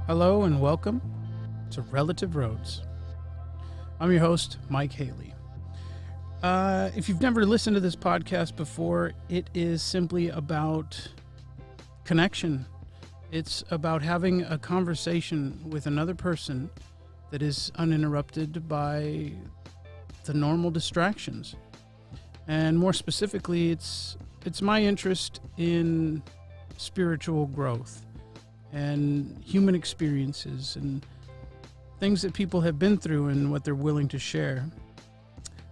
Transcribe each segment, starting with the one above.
Hello and welcome to Relative Roads. I'm your host, Mike Haley. If you've never listened to this podcast before, it is simply about connection. It's about having a conversation with another person that is uninterrupted by the normal distractions. And more specifically, it's my interest in spiritual growth and human experiences and things that people have been through and what they're willing to share.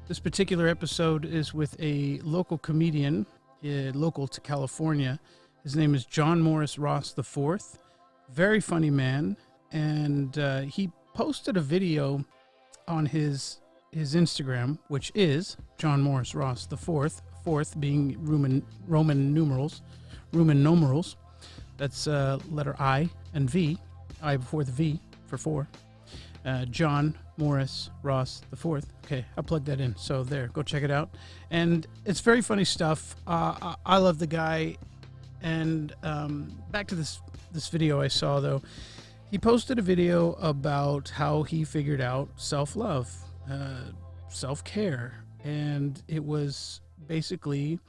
This particular episode is with a local comedian, local to California. His name is John Morris Ross IV. Very funny man. And he posted a video on his Instagram, which is John Morris Ross IV, fourth being Roman numerals. That's letter I and V, I before the V for four. John Morris Ross IV. Okay, I'll plug that in. So there, go check it out. And it's very funny stuff. I love the guy. And back to this video I saw, though. He posted a video about how he figured out self-love, self-care. And it was basically,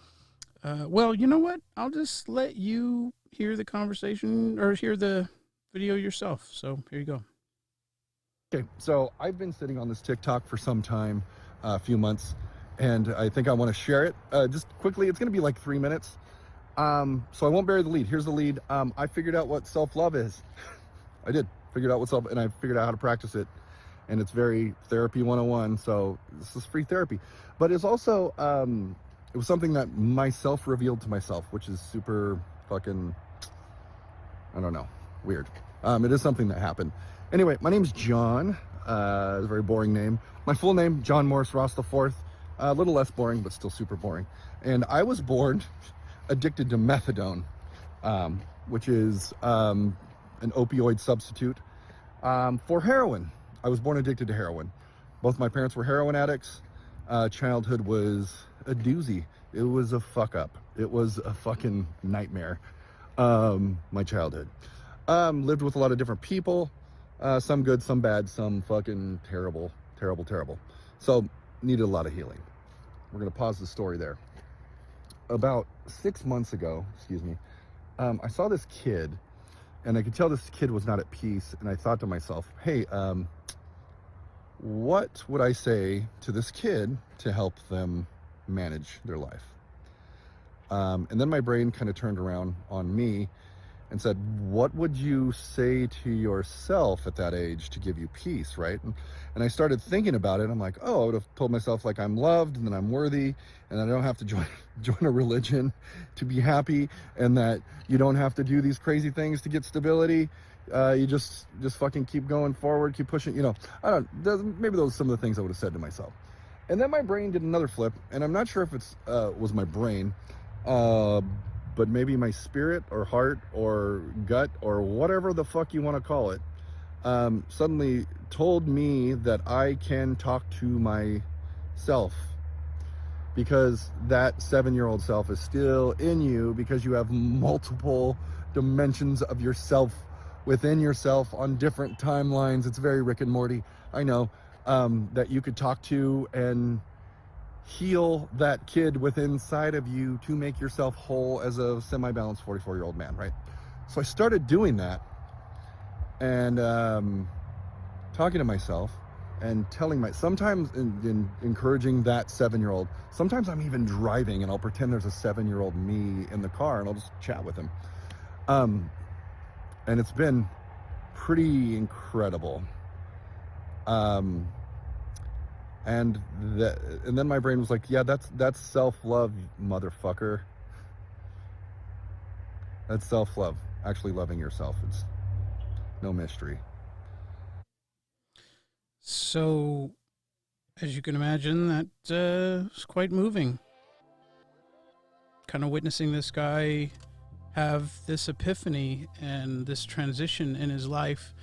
well, you know what? I'll just let you hear the conversation or hear the video yourself. So here you go. Okay, so I've been sitting on this TikTok for some time, a few months, and I think I want to share it. Just quickly, it's going to be like 3 minutes. So I won't bury the lead. Here's the lead. I figured out what self-love is. I did. Figured out and I figured out how to practice it. And it's very therapy 101. So this is free therapy. But it's also, it was something that myself revealed to myself, which is super fucking, I don't know, weird. It is something that happened. Anyway, my name's John. It's a very boring name. My full name, John Morris Ross IV. A little less boring, but still super boring. And I was born addicted to methadone, which is an opioid substitute for heroin. I was born addicted to heroin. Both my parents were heroin addicts. Childhood was a doozy. It was a fuck up. It was a fucking nightmare. My childhood. Lived with a lot of different people. Some good, some bad, some fucking terrible. So needed a lot of healing. We're going to pause the story there. About 6 months ago, I saw this kid, and I could tell this kid was not at peace, and I thought to myself, hey, what would I say to this kid to help them manage their life? And then my brain kind of turned around on me and said, what would you say to yourself at that age to give you peace, right? And I started thinking about it. I'm like, oh, I would have told myself like I'm loved and that I'm worthy and I don't have to join a religion to be happy, and that you don't have to do these crazy things to get stability. You just fucking keep going forward, keep pushing, maybe those are some of the things I would have said to myself. And then my brain did another flip, and I'm not sure if it's was my brain, but maybe my spirit or heart or gut or whatever the fuck you want to call it, suddenly told me that I can talk to myself, because that 7-year-old self is still in you, because you have multiple dimensions of yourself within yourself on different timelines. It's very Rick and Morty, I know, that you could talk to and heal that kid within inside of you to make yourself whole as a semi-balanced 44-year-old man, right? So I started doing that and talking to myself and sometimes in encouraging that 7-year-old. Sometimes I'm even driving and I'll pretend there's a 7-year-old me in the car and I'll just chat with him. And it's been pretty incredible. And then my brain was like, yeah, that's self-love, motherfucker. That's self-love, actually loving yourself. It's no mystery. So, as you can imagine, that was quite moving. Kind of witnessing this guy have this epiphany and this transition in his life,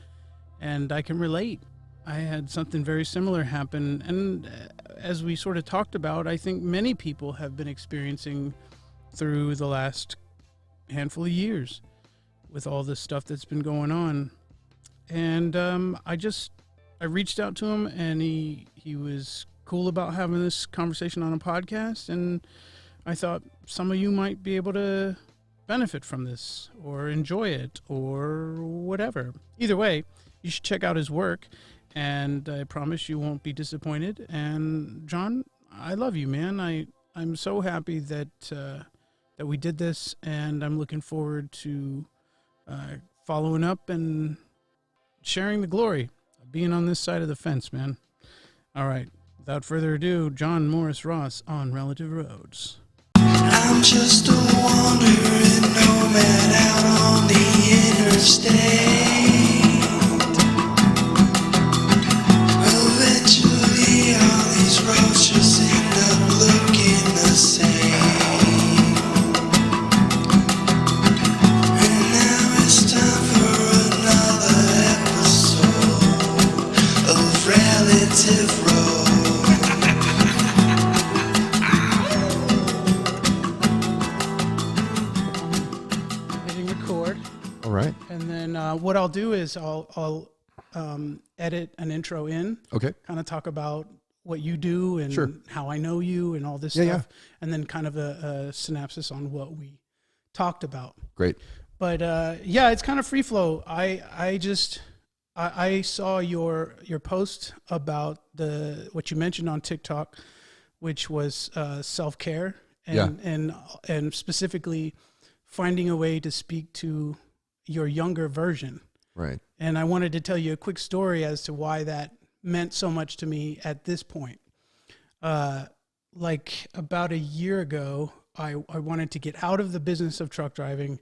and I can relate. I had something very similar happen, and as we sort of talked about, I think many people have been experiencing through the last handful of years with all this stuff that's been going on. and I reached out to him, and he was cool about having this conversation on a podcast, and I thought some of you might be able to benefit from this or enjoy it or whatever. Either way, you should check out his work, and I promise you won't be disappointed. And John, I love you, man. I'm so happy that that we did this, and I'm looking forward to following up and sharing the glory of being on this side of the fence, man. All right, without further ado, John Morris Ross on Relative Roads. I'm just a wandering nomad out on the interstate. Eventually all these roads just end up looking the same. And now it's time for another episode of Relative Roads. All right. And then what I'll do is I'll edit an intro in, Okay. kind of talk about what you do and Sure. how I know you and all this Yeah, stuff, and then kind of a synopsis on what we talked about. Great. But yeah, it's kind of free flow. I saw your post about what you mentioned on TikTok, which was self-care and specifically finding a way to speak to your younger version. Right. And I wanted to tell you a quick story as to why that meant so much to me at this point. Like about a year ago, I wanted to get out of the business of truck driving,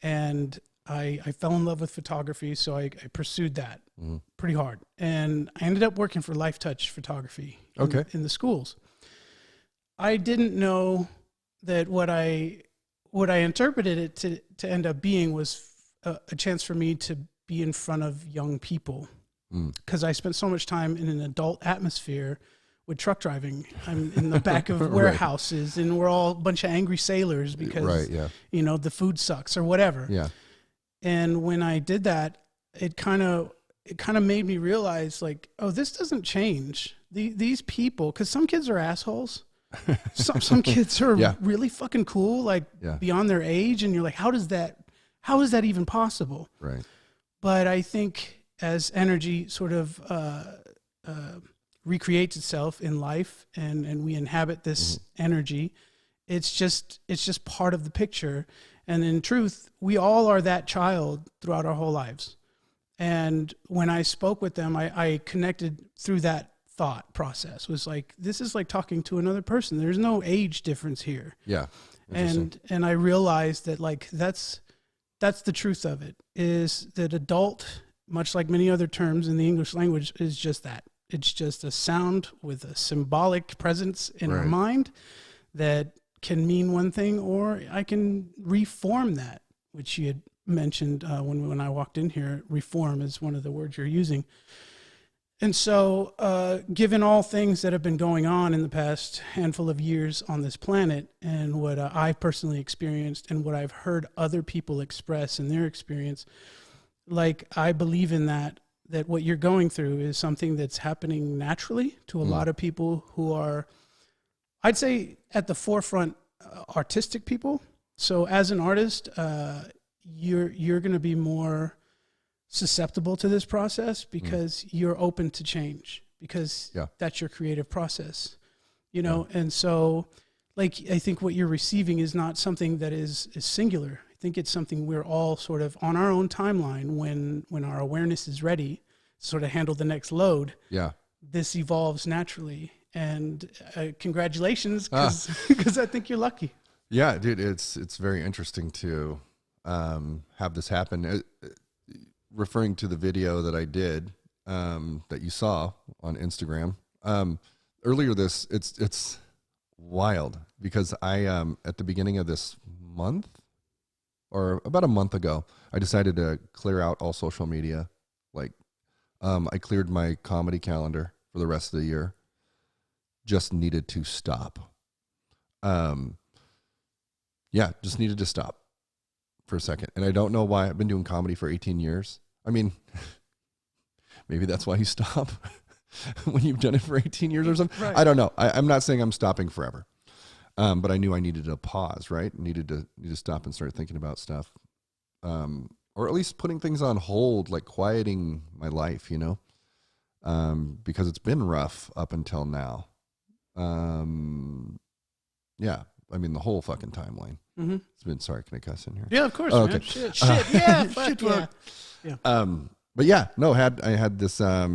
and I fell in love with photography. So I pursued that pretty hard. And I ended up working for Life Touch Photography in the schools. I didn't know that what I interpreted it to end up being was a chance for me to be in front of young people, because I spent so much time in an adult atmosphere with truck driving. I'm in the back of warehouses, and we're all a bunch of angry sailors because the food sucks or whatever. Yeah. And when I did that, it kind of made me realize, like, oh, this doesn't change. These people, because some kids are assholes. Some kids are really fucking cool, like beyond their age, and you're like, how is that even possible? Right. But I think as energy sort of recreates itself in life, and we inhabit this energy, it's just part of the picture. And in truth, we all are that child throughout our whole lives. And when I spoke with them, I connected through that thought process. Was like, this is like talking to another person. There's no age difference here. Yeah. And I realized that, like, that's the truth of it, is that adult, much like many other terms in the English language, is just that. It's just a sound with a symbolic presence in our mind that can mean one thing, or I can reform that, which you had mentioned when I walked in here. Reform is one of the words you're using. And so, given all things that have been going on in the past handful of years on this planet, and what I've personally experienced and what I've heard other people express in their experience, like, I believe in that what you're going through is something that's happening naturally to a lot of people who are, I'd say, at the forefront, artistic people. So as an artist, you're going to be more susceptible to this process because you're open to change, because that's your creative process, And so, like, I think what you're receiving is not something that is singular. I think it's something we're all sort of on our own timeline when our awareness is ready to sort of handle the next load. Yeah. This evolves naturally. And congratulations, because I think you're lucky. Yeah, dude, it's very interesting to have this happen. Referring to the video that I did, that you saw on Instagram earlier, it's wild, because I at the beginning of this month, or about a month ago, I decided to clear out all social media. Like, I cleared my comedy calendar for the rest of the year. Just needed to stop. Just needed to stop for a second. And I don't know why. I've been doing comedy for 18 years. I mean, Maybe that's why you stop when you've done it for 18 years or something. Right. I don't know. I'm not saying I'm stopping forever. But I knew I needed a pause, right? Needed to stop and start thinking about stuff. Or at least putting things on hold, like quieting my life, because it's been rough up until now. Yeah, I mean, the whole fucking timeline. Mm-hmm. It's been, sorry, can I cuss in here? Yeah, of course, Oh, man. okay. Shit, yeah, fuck Shit, yeah. fuck. But yeah, no, I had this, I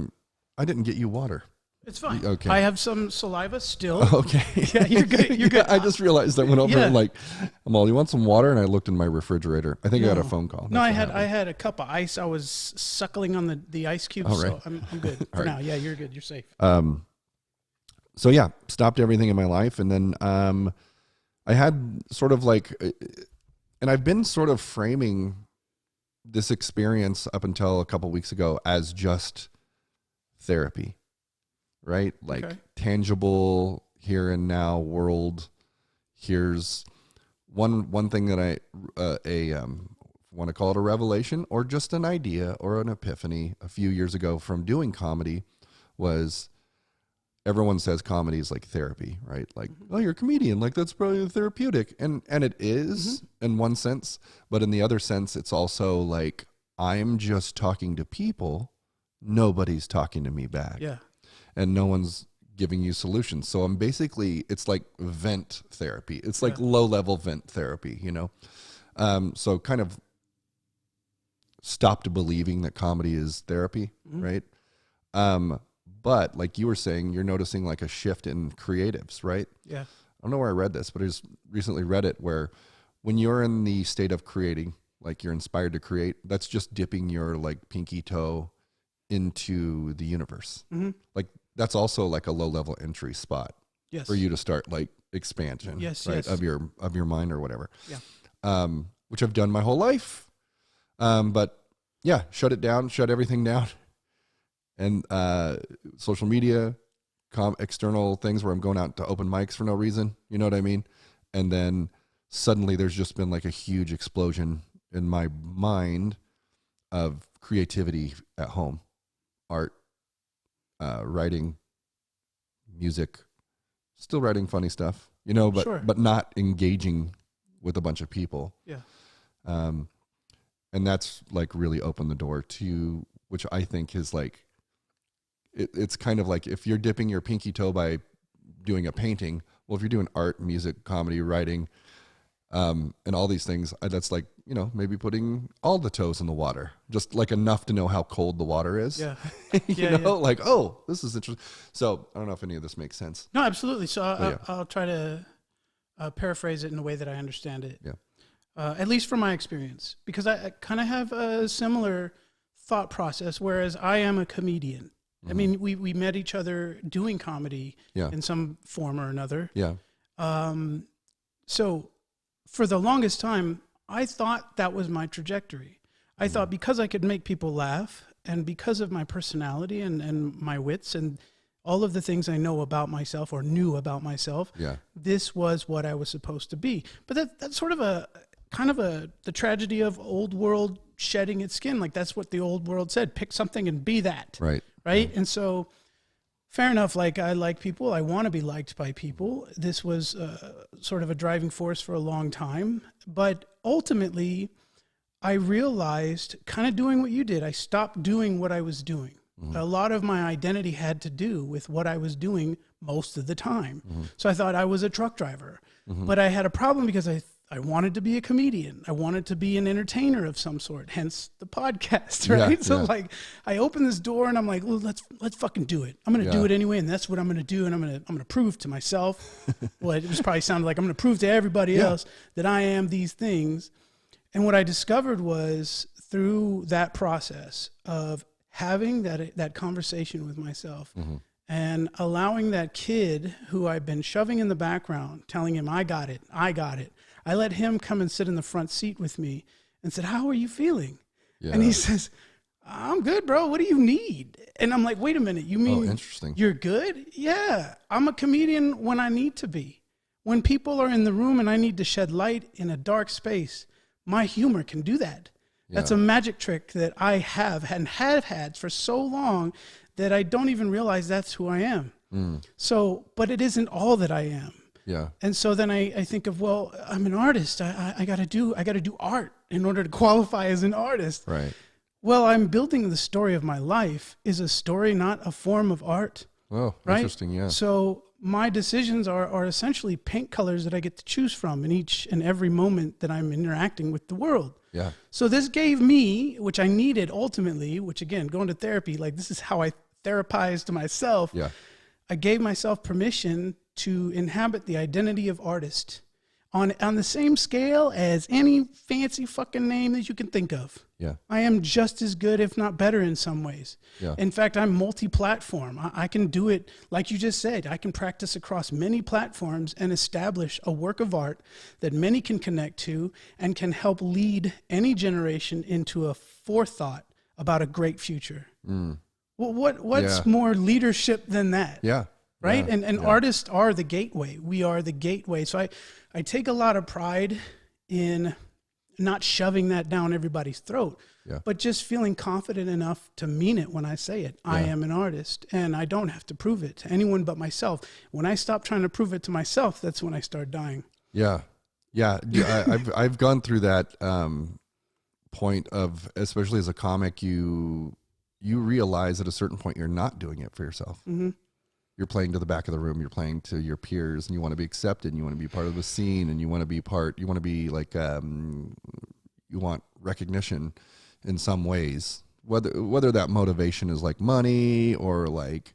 didn't get you water. It's fine. Okay. I have some saliva still. Okay. Yeah, you're good. You're good. I just realized I went over Yeah. and like, Amal, you want some water? And I looked in my refrigerator. I think I got a No. phone call. No, I That's what happened. had a cup of ice. I was suckling on the ice cubes, Oh, right. so I'm good for All right. now. Yeah, you're good. You're safe. So yeah, stopped everything in my life. And then I had sort of like, and I've been sort of framing this experience up until a couple weeks ago as just therapy, right? Like Okay. tangible here and now world. Here's one thing that I want to call it a revelation or just an idea or an epiphany a few years ago from doing comedy was, everyone says comedy is like therapy, right? Like, oh, you're a comedian. Like, that's probably therapeutic. And it is in one sense, but in the other sense, it's also like, I'm just talking to people. Nobody's talking to me back. Yeah. And no one's giving you solutions. So I'm basically, it's like vent therapy. It's like low level vent therapy, So kind of stopped believing that comedy is therapy, right? But like you were saying, you're noticing like a shift in creatives, right? Yeah. I don't know where I read this, but I just recently read it where when you're in the state of creating, like you're inspired to create, that's just dipping your like pinky toe into the universe. Like that's also like a low level entry spot Yes. for you to start like expansion, Yes, right? yes. Of your mind or whatever. Yeah. Which I've done my whole life. But yeah, shut everything down. And social media, external things where I'm going out to open mics for no reason. You know what I mean? And then suddenly there's just been like a huge explosion in my mind of creativity at home, art, writing, music, still writing funny stuff, but Sure. but not engaging with a bunch of people. Yeah. And that's like really opened the door to, which I think is like, it's kind of like if you're dipping your pinky toe by doing a painting, well, if you're doing art, music, comedy, writing, and all these things, that's like, maybe putting all the toes in the water, just like enough to know how cold the water is. Yeah. you know, like, oh, this is interesting. So I don't know if any of this makes sense. No, absolutely. So yeah. I'll try to paraphrase it in a way that I understand it. Yeah. At least from my experience, because I kind of have a similar thought process, whereas I am a comedian. I mean, we met each other doing comedy Yeah. in some form or another. Yeah. So for the longest time, I thought that was my trajectory. I thought because I could make people laugh and because of my personality and my wits and all of the things I know about myself or knew about myself, Yeah. this was what I was supposed to be. But that's sort of the tragedy of old world shedding its skin. Like that's what the old world said, pick something and be that. Right. Right. And so fair enough. Like I like people. I want to be liked by people. This was sort of a driving force for a long time. But ultimately, I realized kind of doing what you did. I stopped doing what I was doing. A lot of my identity had to do with what I was doing most of the time. So I thought I was a truck driver. But I had a problem because I wanted to be a comedian. I wanted to be an entertainer of some sort, hence the podcast, right? Yeah, So yeah. like I opened this door and I'm like, well, let's fucking do it. I'm going to do Yeah. it anyway. And that's what I'm going to do. And I'm going to prove to myself, well, it was probably sounded like I'm going to prove to everybody else that I am these things. And what I discovered was through that process of having that conversation with myself and allowing that kid who I've been shoving in the background, telling him, I got it. I let him come and sit in the front seat with me and said, how are you feeling? Yeah. And he says, I'm good, bro. What do you need? And I'm like, wait a minute. You mean interesting. you're good? Yeah. I'm a comedian when I need to be. When people are in the room and I need to shed light in a dark space, my humor can do that. That's a magic trick that I have and have had for so long that I don't even realize that's who I am. So, but it isn't all that I am. Yeah. And so then I think of, well, I'm an artist. I got to do art in order to qualify as an artist. Right. Well, I'm building the story of my life. Is a story not a form of art? Oh, Right? interesting. Yeah. So my decisions are essentially paint colors that I get to choose from in each and every moment that I'm interacting with the world. Yeah. So this gave me, which I needed ultimately, which again, going to therapy, like this is how I therapize to myself. Yeah. I gave myself permission to inhabit the identity of artist on the same scale as any fancy fucking name that you can think of. Yeah. I am just as good, if not better in some ways. Yeah. In fact, I'm multi-platform. I can do it, like you just said, I can practice across many platforms and establish a work of art that many can connect to and can help lead any generation into a forethought about a great future. Well, what's Yeah. more leadership than that? Yeah. Right. Yeah. And artists are the gateway. We are the gateway. So I take a lot of pride in not shoving that down everybody's throat, Yeah. but just feeling confident enough to mean it when I say it. I Yeah. am an artist and I don't have to prove it to anyone but myself. When I stop trying to prove it to myself, that's when I start dying. Yeah. Yeah. I've gone through that point of, especially as a comic, you realize at a certain point you're not doing it for yourself. Mm-hmm. You're playing to the back of the room. You're playing to your peers, and you want to be accepted. And you want to be part of the scene, and you want to be like, you want recognition in some ways. Whether that motivation is like money or like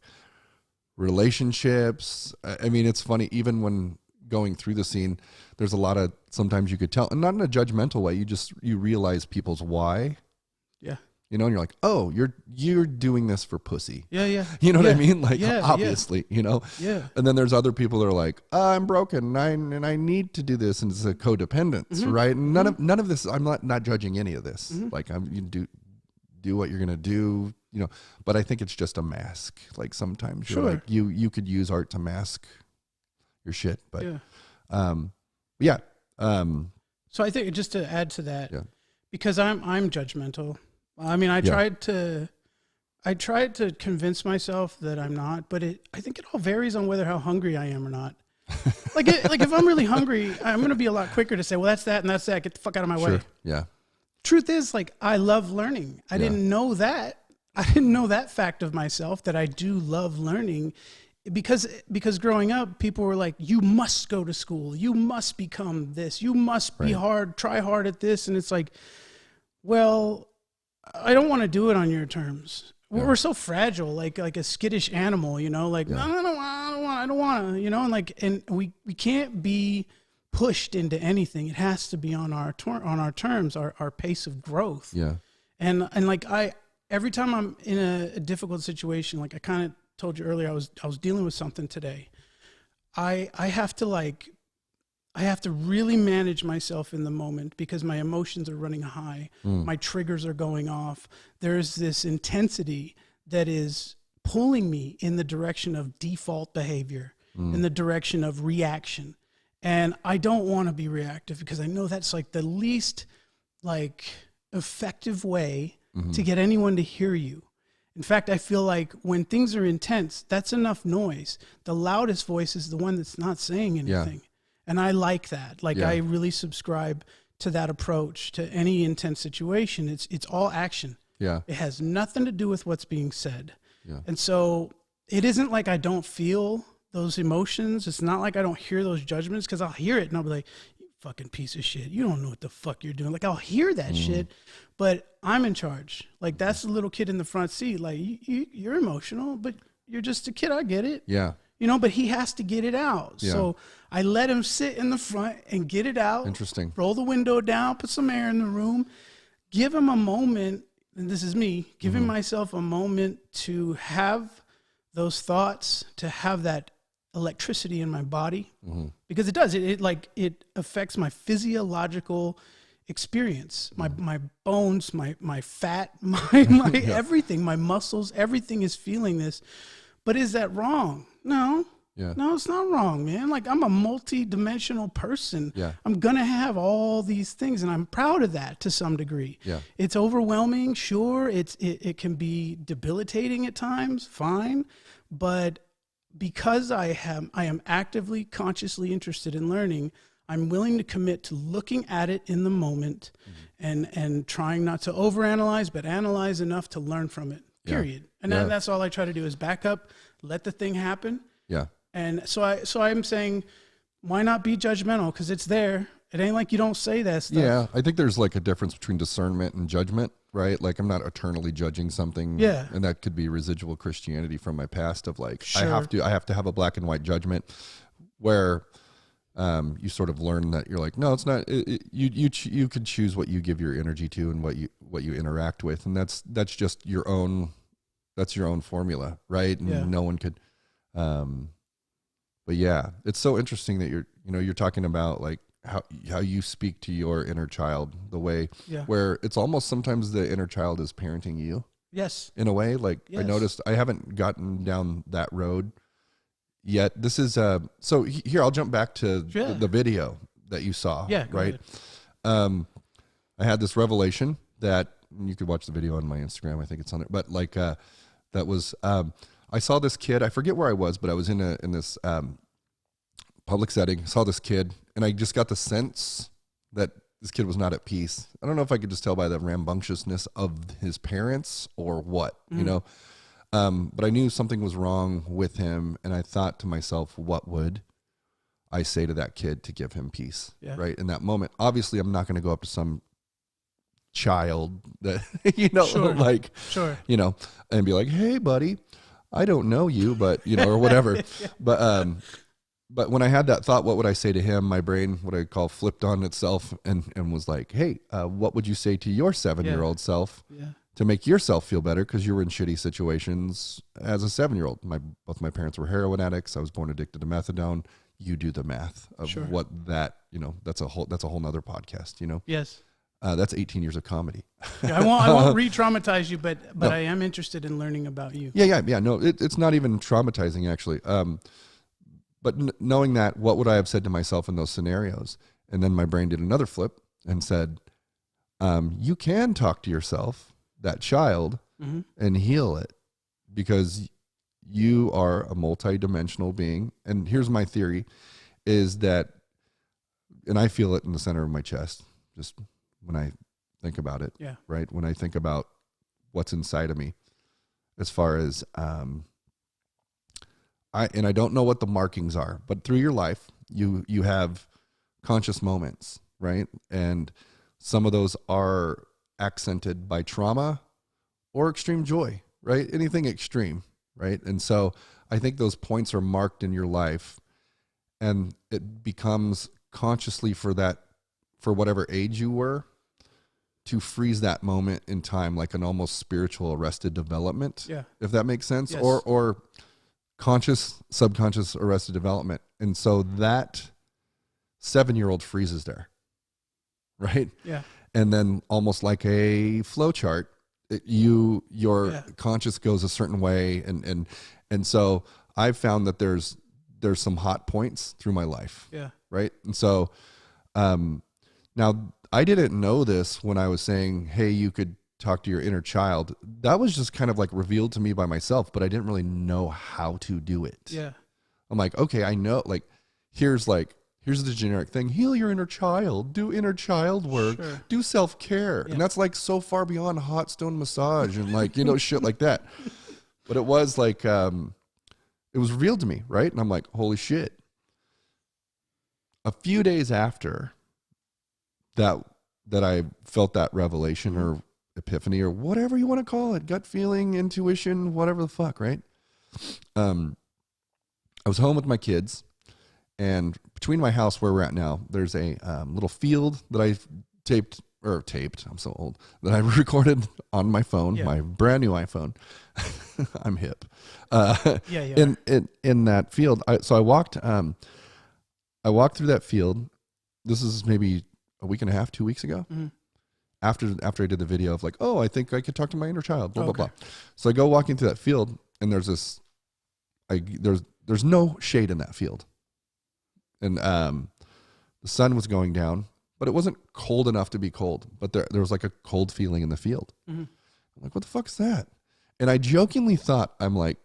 relationships. I mean, it's funny. Even when going through the scene, there's a lot of, sometimes you could tell, and not in a judgmental way. You realize people's why. Yeah. You know, and you're like, oh, you're doing this for pussy. Yeah. Yeah. You know what I Yeah. mean? Like, Yeah, obviously, you know? Yeah. And then there's other people that are like, I'm broken and I need to do this. And it's a codependence, right? And none of this, I'm not judging any of this. Like, you do what you're going to do, you know, but I think it's just a mask. Like sometimes you're Sure. like, you could use art to mask your shit, but Yeah. yeah. So I think just to add to that, Yeah. because I'm judgmental. I mean, I tried to convince myself that I'm not, but I think it all varies on whether how hungry I am or not. like if I'm really hungry, I'm going to be a lot quicker to say, well, that's that and that's that. Get the fuck out of my way. Sure. Yeah. Truth is, like, I love learning. I didn't know that. I didn't know that fact of myself, that I do love learning, because growing up, people were like, you must go to school. You must become this. You must be try hard at this. And it's like, well, I don't want to do it on your terms. We're so fragile, like a skittish animal, you know, like, no, I don't want to, you know, and we can't be pushed into anything. It has to be on our terms, our pace of growth. Yeah. And like every time I'm in a difficult situation, like I kind of told you earlier, I was dealing with something today. I have to really manage myself in the moment because my emotions are running high. My triggers are going off. There's this intensity that is pulling me in the direction of default behavior, in the direction of reaction. And I don't want to be reactive because I know that's like the least like effective way to get anyone to hear you. In fact, I feel like when things are intense, that's enough noise. The loudest voice is the one that's not saying anything. And I like that. Like I really subscribe to that approach to any intense situation. It's all action. Yeah. It has nothing to do with what's being said. Yeah. And so it isn't like I don't feel those emotions. It's not like I don't hear those judgments, because I'll hear it and I'll be like, you fucking piece of shit. You don't know what the fuck you're doing. Like I'll hear that shit, but I'm in charge. Like that's the little kid in the front seat. Like you're emotional, but you're just a kid. I get it. Yeah. You know, but he has to get it out. Yeah. So I let him sit in the front and get it out. Interesting. Roll the window down, put some air in the room, give him a moment. And this is me giving myself a moment to have those thoughts, to have that electricity in my body, because it does. It affects my physiological experience, my bones, my fat, my everything, my muscles, everything is feeling this. But is that wrong? No. Yeah. No, it's not wrong, man. Like, I'm a multi-dimensional person. Yeah. I'm going to have all these things, and I'm proud of that to some degree. Yeah. It's overwhelming, sure. It can be debilitating at times, fine. But because I am actively, consciously interested in learning, I'm willing to commit to looking at it in the moment and trying not to overanalyze, but analyze enough to learn from it, period. And Yeah. that's all I try to do is back up, let the thing happen. Yeah. And so I'm saying, why not be judgmental? Because it's there. It ain't like you don't say that stuff. Yeah. I think there's like a difference between discernment and judgment, right? Like I'm not eternally judging something. Yeah. And that could be residual Christianity from my past of like, Sure. I have to have a black and white judgment where you sort of learn that you're like, no, it's not. You could choose what you give your energy to and what you interact with, and that's just your own. That's your own formula, right? And Yeah. no one could. But yeah, it's so interesting that you're talking about like how you speak to your inner child, the way Yeah. where it's almost sometimes the inner child is parenting you Yes. in a way. Like I Yes. noticed, I haven't gotten down that road yet. This is so here I'll jump back to Yeah. the video that you saw. Yeah. Go right. ahead. I had this revelation that you could watch the video on my Instagram. I think it's on there, but like that was I saw this kid. I forget where I was, but I was in this public setting. Saw this kid, and I just got the sense that this kid was not at peace. I don't know if I could just tell by the rambunctiousness of his parents or what, you know. But I knew something was wrong with him, and I thought to myself, what would I say to that kid to give him peace? Yeah. Right in that moment. Obviously, I'm not going to go up to some child that Sure. like Sure. and be like, hey buddy, I don't know you, but or whatever. But when I had that thought, what would I say to him? My brain, what I call flipped on itself and was like, hey, what would you say to your 7-year-old self Yeah. to make yourself feel better? Cause you were in shitty situations as a 7-year-old. Both my parents were heroin addicts. I was born addicted to methadone. You do the math of Sure. what that, that's a whole nother podcast, Yes. That's 18 years of comedy. Yeah, I won't re-traumatize you, but No. I am interested in learning about you. Yeah. No, it's not even traumatizing actually. But knowing that, what would I have said to myself in those scenarios? And then my brain did another flip and said, you can talk to yourself, that child, Mhm. and heal it because you are a multidimensional being. And here's my theory is that, and I feel it in the center of my chest, just when I think about it, Yeah. right? When I think about what's inside of me, as far as, I don't know what the markings are, but through your life, you have conscious moments, right? And some of those are accented by trauma or extreme joy, right? Anything extreme, right? And so I think those points are marked in your life, and it becomes consciously for whatever age you were, to freeze that moment in time, like an almost spiritual arrested development. Yeah. If that makes sense. Yes. Or conscious, subconscious arrested development. And so that 7-year-old freezes there. Right. Yeah. And then almost like a flow chart, your Yeah. conscious goes a certain way. And so I've found that there's some hot points through my life. Yeah. Right. And so, now I didn't know this when I was saying, hey, you could talk to your inner child. That was just kind of like revealed to me by myself, but I didn't really know how to do it. Yeah. I'm like, okay, I know, like, here's the generic thing. Heal your inner child, do inner child work, Sure. do self-care. Yeah. And that's like so far beyond hot stone massage and like, shit like that. But it was like, it was revealed to me. Right. And I'm like, holy shit. A few days after that I felt that revelation or epiphany or whatever you want to call it, gut feeling, intuition, whatever the fuck, right? I was home with my kids, and between my house where we're at now, there's a little field that I taped. I'm so old that I recorded on my phone, Yeah. my brand new iPhone. I'm hip. Yeah. In that field, so I walked through that field. This is maybe a week and a half, 2 weeks ago. Mm-hmm. After I did the video of like, oh, I think I could talk to my inner child, blah, blah, Okay. blah. So I go walking through that field, and there's there's no shade in that field. And the sun was going down, but it wasn't cold enough to be cold. But there was like a cold feeling in the field. Mm-hmm. I'm like, what the fuck is that? And I jokingly thought, I'm like,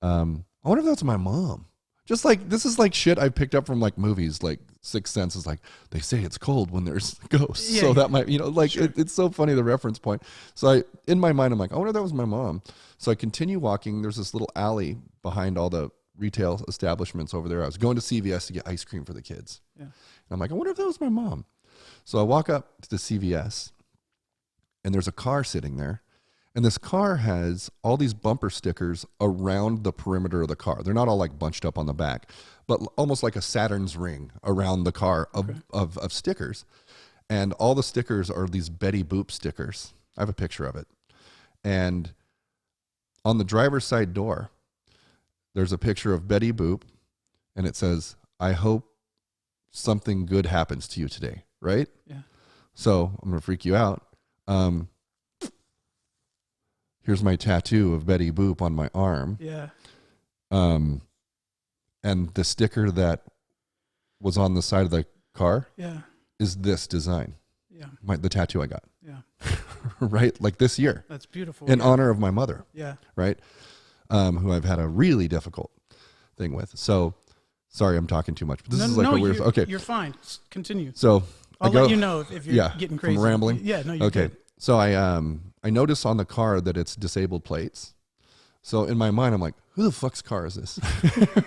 I wonder if that's my mom. Just like, this is like shit I picked up from like movies, like Sixth Sense is like, they say it's cold when there's ghosts. Yeah, so yeah. that might, like Sure. it's so funny, the reference point. So in my mind, I'm like, I wonder if that was my mom. So I continue walking. There's this little alley behind all the retail establishments over there. I was going to CVS to get ice cream for the kids. Yeah. And I'm like, I wonder if that was my mom. So I walk up to the CVS and there's a car sitting there. And this car has all these bumper stickers around the perimeter of the car. They're not all like bunched up on the back, but almost like a Saturn's ring around the car of stickers. And all the stickers are these Betty Boop stickers. I have a picture of it. And on the driver's side door, there's a picture of Betty Boop, and it says, I hope something good happens to you today, right? Yeah. So I'm going to freak you out. Here's my tattoo of Betty Boop on my arm. Yeah. And the sticker that was on the side of the car Yeah. is this design. Yeah. The tattoo I got. Yeah. Right? Like this year. That's beautiful. In yeah. honor of my mother. Yeah. Right? Who I've had a really difficult thing with. So, sorry, I'm talking too much. But this is like a weird... Okay. You're fine. Continue. So, I'll let you know if you're getting crazy. From rambling? Yeah, no, you're okay. good. So I notice on the car that it's disabled plates. So in my mind, I'm like, who the fuck's car is this?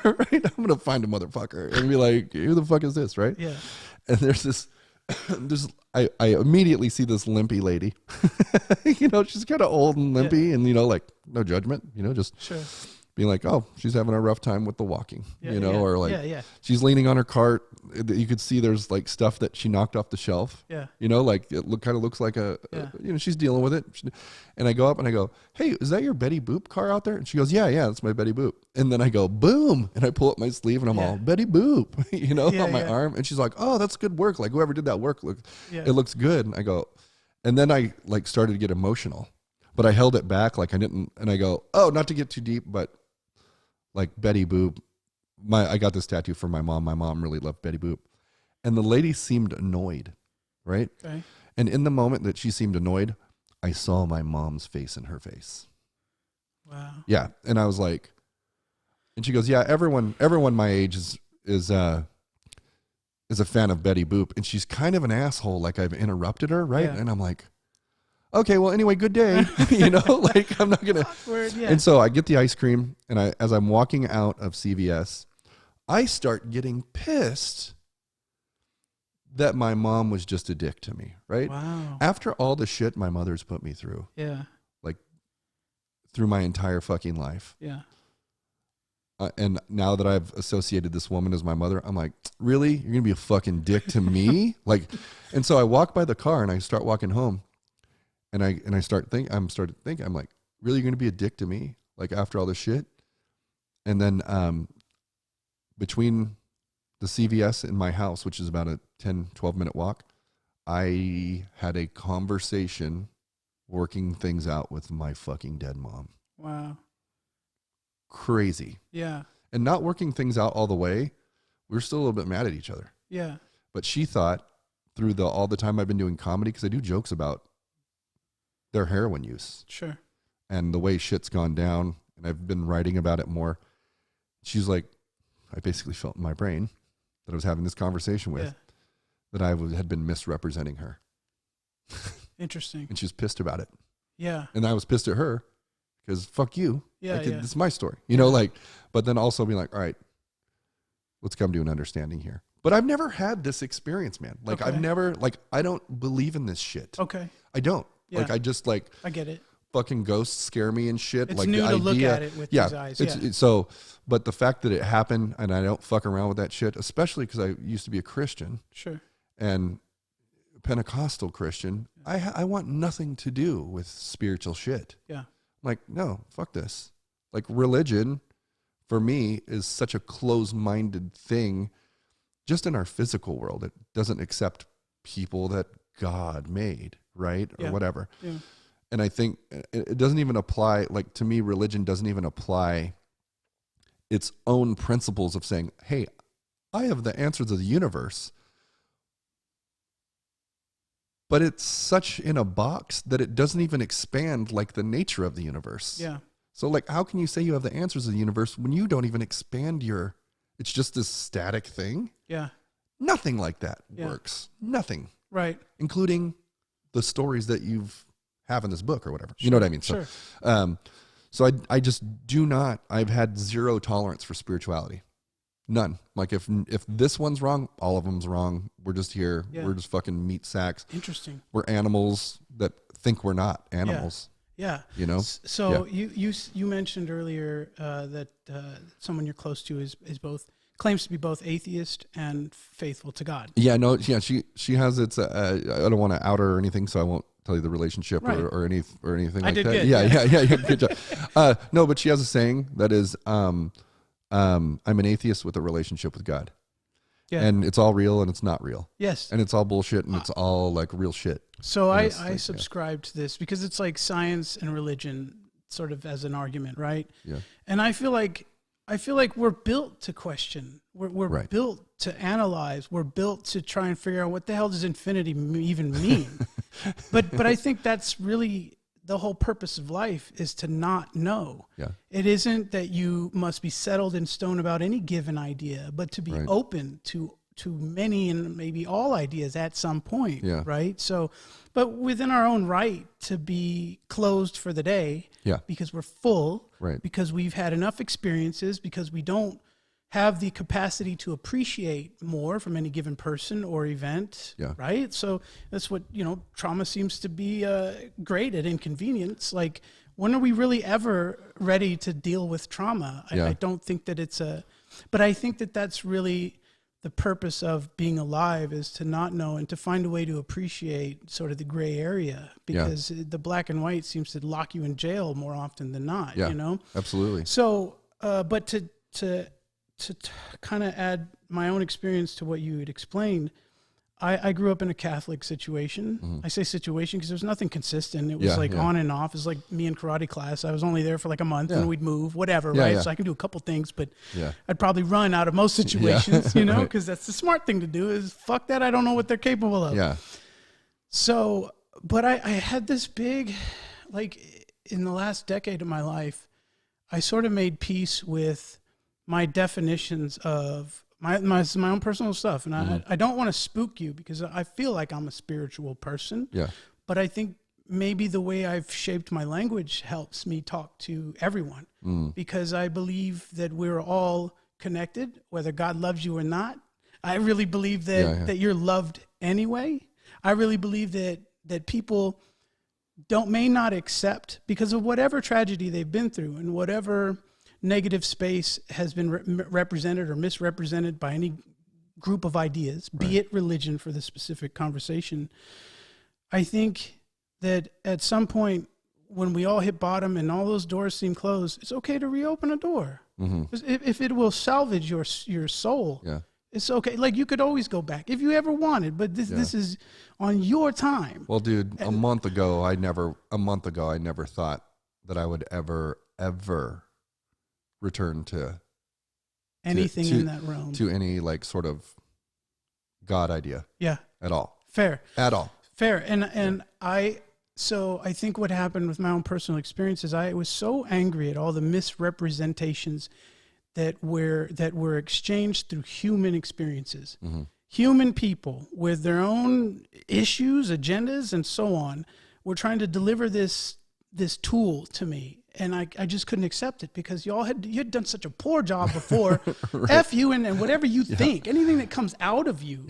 Right? I'm going to find a motherfucker and be like, who the fuck is this? Right? Yeah. And there's this, I immediately see this limpy lady. She's kind of old and limpy and, like no judgment, just Sure. being like, oh, she's having a rough time with the walking, Yeah, or like yeah. she's leaning on her cart. You could see there's like stuff that she knocked off the shelf. Yeah. Like it kind of looks like she's dealing with it. And I go up and I go, hey, is that your Betty Boop car out there? And she goes, yeah, that's my Betty Boop. And then I go, boom. And I pull up my sleeve and I'm all Betty Boop, on my arm. And she's like, oh, that's good work. Like whoever did that work, it looks good. And I go, and then I like started to get emotional, but I held it back. Like I didn't, and I go, oh, not to get too deep, but like Betty Boop, I got this tattoo from my mom. My mom really loved Betty Boop. And the lady seemed annoyed, right? Okay. And in the moment that she seemed annoyed, I saw my mom's face in her face. Wow. Yeah. And I was like, and she goes, yeah, everyone my age is a fan of Betty Boop. And she's kind of an asshole, like I've interrupted her, right? Yeah. And I'm like, okay, well, anyway, good day. Like I'm not going to. Awkward, yeah. And so I get the ice cream, and as I'm walking out of CVS, I start getting pissed that my mom was just a dick to me, right? Wow. After all the shit my mother's put me through, Yeah. like through my entire fucking life. Yeah. And now that I've associated this woman as my mother, I'm like, really? You're going to be a fucking dick to me? And so I walk by the car and I start walking home. And I started thinking, I'm like, really, you're going to be a dick to me? Like after all this shit? And then between the CVS and my house, which is about a 10, 12-minute walk, I had a conversation working things out with my fucking dead mom. Wow. Crazy. Yeah. And not working things out all the way, we were still a little bit mad at each other. Yeah. But she thought through all the time I've been doing comedy, because I do jokes about their heroin use. Sure. And the way shit's gone down, and I've been writing about it more. She's like, I basically felt in my brain that I was having this conversation with, that I had been misrepresenting her. Interesting. And she was pissed about it. Yeah. And I was pissed at her because fuck you. Yeah, This yeah. is my story. But then also being like, all right, let's come to an understanding here. But I've never had this experience, man. Like Okay. I've never, I don't believe in this shit. Okay. I don't. Yeah. Like I just I get it. fucking ghosts scare me and shit. It's like new the to idea, look at it with these eyes. It's so, but the fact that it happened and I don't fuck around with that shit, especially because I used to be a Christian Sure. and Pentecostal Christian, I want nothing to do with spiritual shit. Yeah. I'm like, no, fuck this. Like religion for me is such a closed-minded thing just in our physical world. It doesn't accept people that God made, right? Or whatever. Yeah. And I think it doesn't even apply, like to me, religion doesn't even apply its own principles of saying, hey, I have the answers of the universe. But it's such in a box that it doesn't even expand like the nature of the universe. Yeah. So like, how can you say you have the answers of the universe when you don't even expand it's just this static thing? Yeah. Nothing like that Yeah. works. Nothing, Right. including the stories that have in this book or whatever. You know what I mean? Sure. So I just I've had zero tolerance for spirituality. None. Like if this one's wrong, all of them's wrong. We're just here. Yeah. We're just fucking meat sacks. Interesting. We're animals that think we're not animals. Yeah. You know? So you mentioned earlier that someone you're close to is claims to be both atheist and faithful to God. Yeah, no, yeah, she has I don't want to out her or anything, so I won't tell you the relationship Right. or anything I like did that. good. Yeah, good job. No, but she has a saying that is, I'm an atheist with a relationship with God. Yeah. And it's all real and it's not real. Yes. And it's all bullshit and it's all like real shit. So And I it's like, subscribe to this because it's like science and religion sort of as an argument, right? Yeah. And I feel like we're built to question. We're Right. built to analyze. We're built to try and figure out what the hell does infinity even mean. but I think that's really the whole purpose of life, is to not know. Yeah. It isn't that you must be settled in stone about any given idea, but to be Right. open to many and maybe all ideas at some point. Yeah. Right. So, but within our own right to be closed for the day. Yeah. Because we're full. Right. Because we've had enough experiences, because we don't have the capacity to appreciate more from any given person or event. Yeah. Right. So that's what, trauma seems to be great at inconvenience. Like, when are we really ever ready to deal with trauma? Yeah. I don't think that but I think that that's really the purpose of being alive, is to not know and to find a way to appreciate sort of the gray area, because the black and white seems to lock you in jail more often than not, Yeah. Absolutely. So, but to kind of add my own experience to what you had explained, I grew up in a Catholic situation. Mm-hmm. I say situation because there was nothing consistent. It was on and off. It was like me in karate class. I was only there for like a month and we'd move, whatever, Yeah, right? yeah. So I can do a couple things, but Yeah. I'd probably run out of most situations, Right. because that's the smart thing to do, is fuck that. I don't know what they're capable of. Yeah. So, but I had this big, like, in the last decade of my life, I sort of made peace with my definitions of my own personal stuff. And I don't want to spook you, because I feel like I'm a spiritual person, Yeah. but I think maybe the way I've shaped my language helps me talk to everyone, because I believe that we're all connected, whether God loves you or not. I really believe that, that you're loved anyway. I really believe that people may not accept, because of whatever tragedy they've been through and whatever negative space has been represented or misrepresented by any group of ideas, be it religion for the specific conversation. I think that at some point, when we all hit bottom and all those doors seem closed, it's okay to reopen a door. Mm-hmm. If it will salvage your soul, Yeah. it's okay. Like, you could always go back if you ever wanted, but this is on your time. Well, dude, a month ago, I never thought that I would ever return to Anything in that realm. to any like sort of God idea Yeah. at all. Fair. At all. Fair. And I think what happened with my own personal experiences, I was so angry at all the misrepresentations that were exchanged through human experiences. Mm-hmm. Human people with their own issues, agendas, and so on, were trying to deliver this tool to me. And I just couldn't accept it, because you had done such a poor job before. Right. F you and whatever you think, anything that comes out of you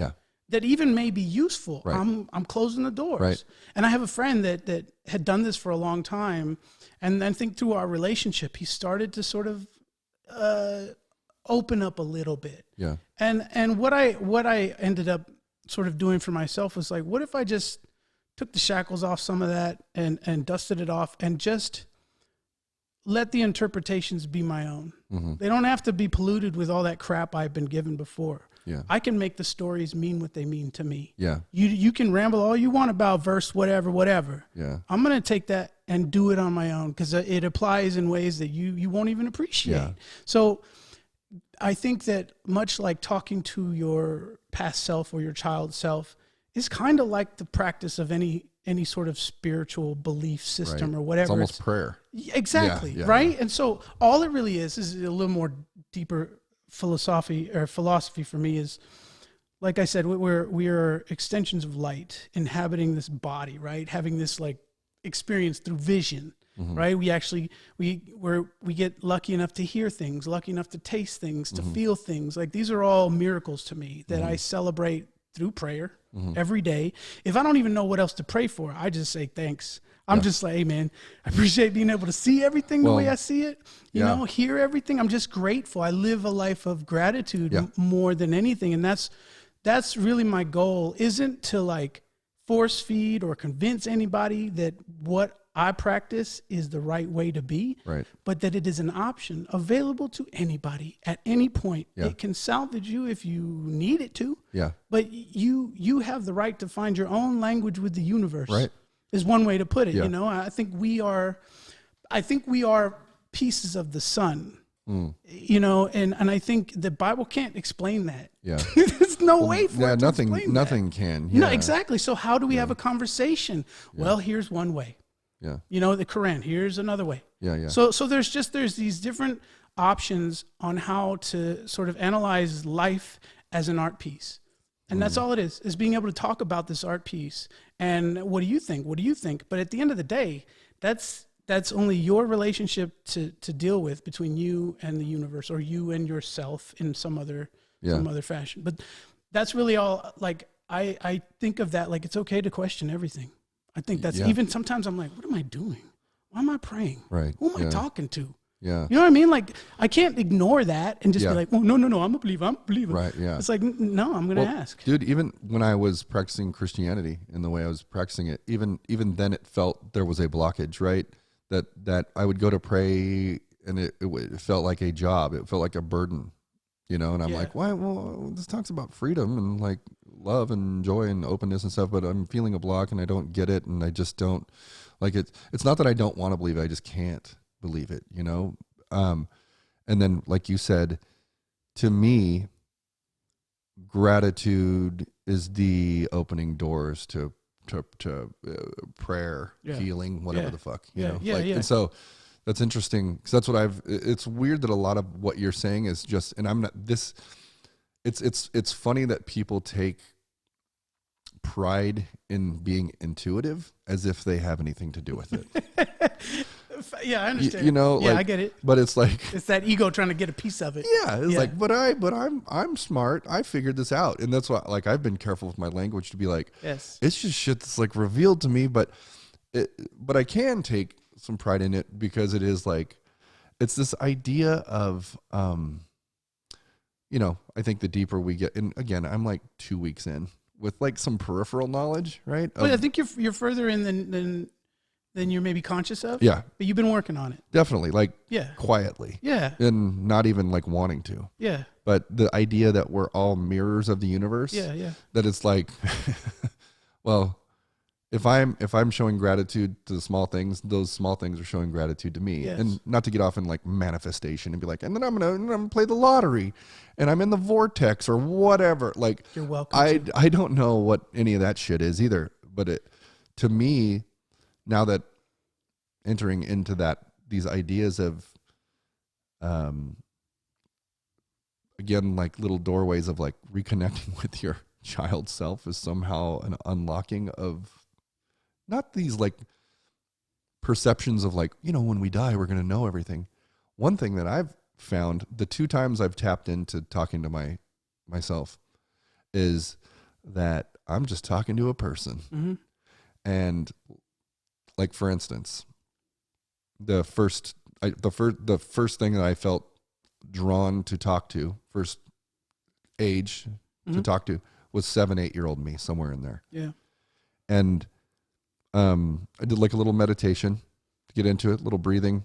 that even may be useful, Right. I'm closing the doors. Right. And I have a friend that had done this for a long time, and I think through our relationship, he started to sort of open up a little bit. Yeah. And what I ended up sort of doing for myself was like, what if I just took the shackles off some of that and dusted it off and just let the interpretations be my own. Mm-hmm. They don't have to be polluted with all that crap I've been given before. Yeah. I can make the stories mean what they mean to me. Yeah. You can ramble all you want about verse whatever. Yeah. I'm going to take that and do it on my own, because it applies in ways that you won't even appreciate. Yeah. So I think that much like talking to your past self or your child self is kind of like the practice of any sort of spiritual belief system Right. or whatever. It's almost prayer. Exactly. Yeah, right. And so all it really is a little more deeper philosophy for me is, like I said, we are extensions of light inhabiting this body, right? Having this like experience through vision, right? We actually, we get lucky enough to hear things, lucky enough to taste things, to feel things. Like these are all miracles to me that I celebrate through prayer every day. If I don't even know what else to pray for, I just say thanks. I'm just like, hey man, I appreciate being able to see everything the way I see it, you know, hear everything. I'm just grateful. I live a life of gratitude more than anything. And that's really my goal, isn't to like force feed or convince anybody that what I practice is the right way to be, Right. but that it is an option available to anybody at any point. Yeah. It can salvage you if you need it to. Yeah. But you have the right to find your own language with the universe. Right. Is one way to put it. Yeah. You know, I think we are pieces of the sun. You know, and I think the Bible can't explain that. Yeah. There's no way for it to nothing explain nothing that. can. No, Yeah. exactly. So how do we have a conversation? Well, here's one way. Yeah. You know, the Quran, here's another way. Yeah. So there's these different options on how to sort of analyze life as an art piece. And that's all it is being able to talk about this art piece. And what do you think? What do you think? But at the end of the day, that's only your relationship to deal with between you and the universe, or you and yourself in some other fashion. But that's really all. Like I think of that like it's okay to question everything. I think that's even sometimes I'm like, what am I doing? Why am I praying? Right. Who am I Yeah. talking to? Yeah. You know what I mean? Like I can't ignore that and just Yeah. be like, well, no, I'm a believer. Right. Yeah. It's like, no, I'm going to Well, ask. Dude, even when I was practicing Christianity in the way I was practicing it, even then it felt there was a blockage, right? That I would go to pray and it felt like a job. It felt like a burden, you know? And I'm like, why? Well, this talks about freedom and like love and joy and openness and stuff, but I'm feeling a block and I don't get it. And I just don't like it. It's not that I don't want to believe it. I just can't believe it, you know? And then like you said, to me, gratitude is the opening doors to prayer, healing, whatever the fuck, you know? And so that's interesting because that's what it's weird that a lot of what you're saying is just, and I'm not this, it's funny that people take pride in being intuitive as if they have anything to do with it. Yeah, I understand. You know, yeah, like, I get it. But it's like, It's that ego trying to get a piece of it. yeah, it's like, but I'm smart. I figured this out. And that's why, like, I've been careful with my language to be like, Yes. it's just shit that's like revealed to me, but I can take some pride in it because it is like, it's this idea of, you know, I think the deeper we get, and again, I'm like 2 weeks in with like some peripheral knowledge, right? But I think you're further in than you're maybe conscious of. Yeah, But you've been working on it. definitely, like Yeah. quietly Yeah. and not even like wanting to. Yeah. But the idea that we're all mirrors of the universe, Yeah. that it's like, well, if I'm showing gratitude to the small things, those small things are showing gratitude to me. Yes. And not to get off in like manifestation and be like, and then I'm gonna play the lottery and I'm in the vortex or whatever. Like, You're welcome. I don't know what any of that shit is either. But it, to me, now that entering into these ideas of, again, like little doorways of like reconnecting with your child self is somehow an unlocking of not these like perceptions of like, you know, when we die, we're going to know everything. One thing that I've found the 2 times I've tapped into talking to myself is that I'm just talking to a person. Mm-hmm. And like, for instance, the first thing that I felt drawn to talk to, first age to talk to, was 7-8-year-old me, somewhere in there. Yeah. And I did like a little meditation to get into it, little breathing.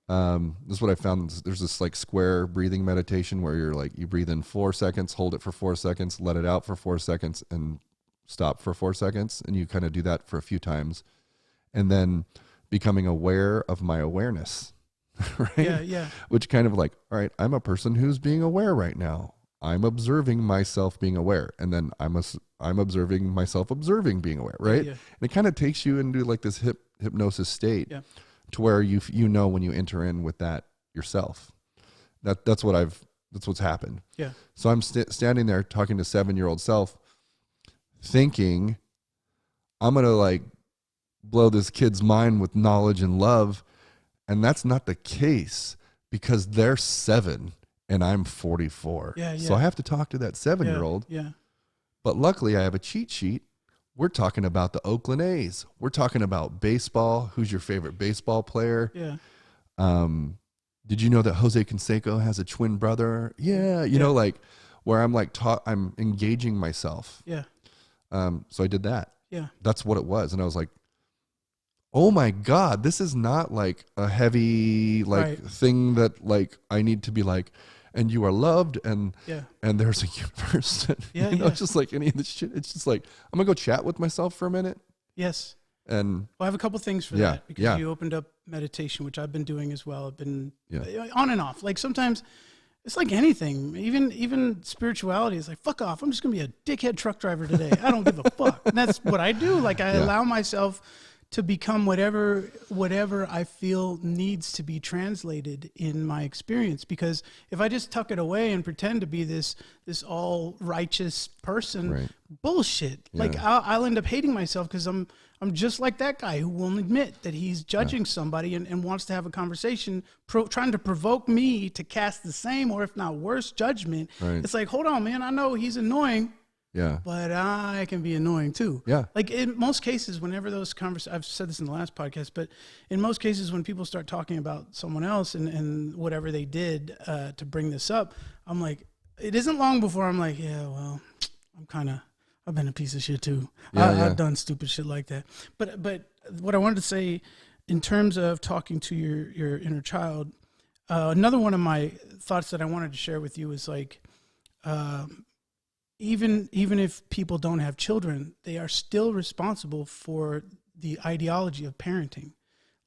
This is what I found. There's this like square breathing meditation where you're like, you breathe in 4 seconds, hold it for 4 seconds, let it out for 4 seconds, and stop for 4 seconds. And you kind of do that for a few times. And then becoming aware of my awareness. right? Yeah. Which kind of like, all right, I'm a person who's being aware right now. I'm observing myself being aware, and then I'm observing myself observing being aware, right? Yeah. And it kind of takes you into like this hypnosis state, Yeah. to where you know when you enter in with that yourself. That's what's happened. Yeah. So I'm standing there talking to 7-year-old self, thinking I'm gonna like blow this kid's mind with knowledge and love, and that's not the case because they're 7 and I'm 44. Yeah. So I have to talk to that 7-year-old. Yeah. But luckily, I have a cheat sheet. We're talking about the Oakland A's. We're talking about baseball. Who's your favorite baseball player? Yeah. Did you know that Jose Canseco has a twin brother? Yeah. You know, like where I'm like I'm engaging myself. Yeah. So I did that. Yeah. That's what it was. And I was like, oh my God, this is not like a heavy thing that like I need to be like, and you are loved and there's a universe. It's just like any of this shit. It's just like, I'm gonna go chat with myself for a minute. Yes. And well, I have a couple things for that because you opened up meditation, which I've been doing as well. I've been on and off. Like sometimes it's like anything, even spirituality is like, fuck off. I'm just going to be a dickhead truck driver today. I don't give a fuck. And that's what I do. Like I allow myself to become whatever I feel needs to be translated in my experience. Because if I just tuck it away and pretend to be this all righteous person, bullshit. Yeah. Like I'll end up hating myself because I'm just like that guy who won't admit that he's judging somebody and wants to have a conversation, trying to provoke me to cast the same or if not worse judgment. Right. It's like, hold on, man. I know he's annoying. Yeah, but I can be annoying too. Yeah, like in most cases, whenever those conversations, I've said this in the last podcast, but in most cases, when people start talking about someone else and whatever they did to bring this up, I'm like, it isn't long before I'm like, yeah, well, I've been a piece of shit too. I've done stupid shit like that. But what I wanted to say, in terms of talking to your inner child, another one of my thoughts that I wanted to share with you is like. Even if people don't have children, they are still responsible for the ideology of parenting.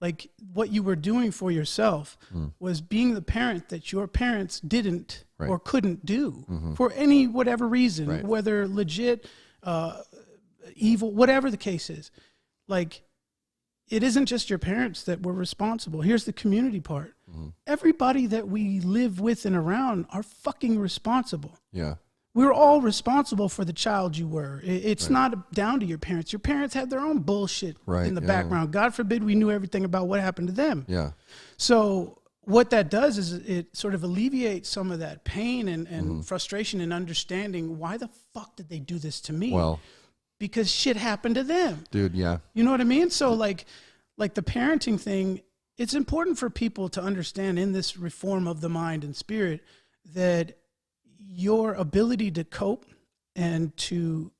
Like what you were doing for yourself was being the parent that your parents didn't or couldn't do for any whatever reason, whether legit, evil, whatever the case is. Like it isn't just your parents that were responsible. Here's the community part. Everybody that we live with and around are fucking responsible. Yeah. We're all responsible for the child you were. It's not down to your parents. Your parents had their own bullshit in the background. God forbid we knew everything about what happened to them. Yeah. So what that does is it sort of alleviates some of that pain and frustration and understanding why the fuck did they do this to me? Well, because shit happened to them. Dude, yeah. You know what I mean? So like the parenting thing, it's important for people to understand in this reform of the mind and spirit that your ability to cope and to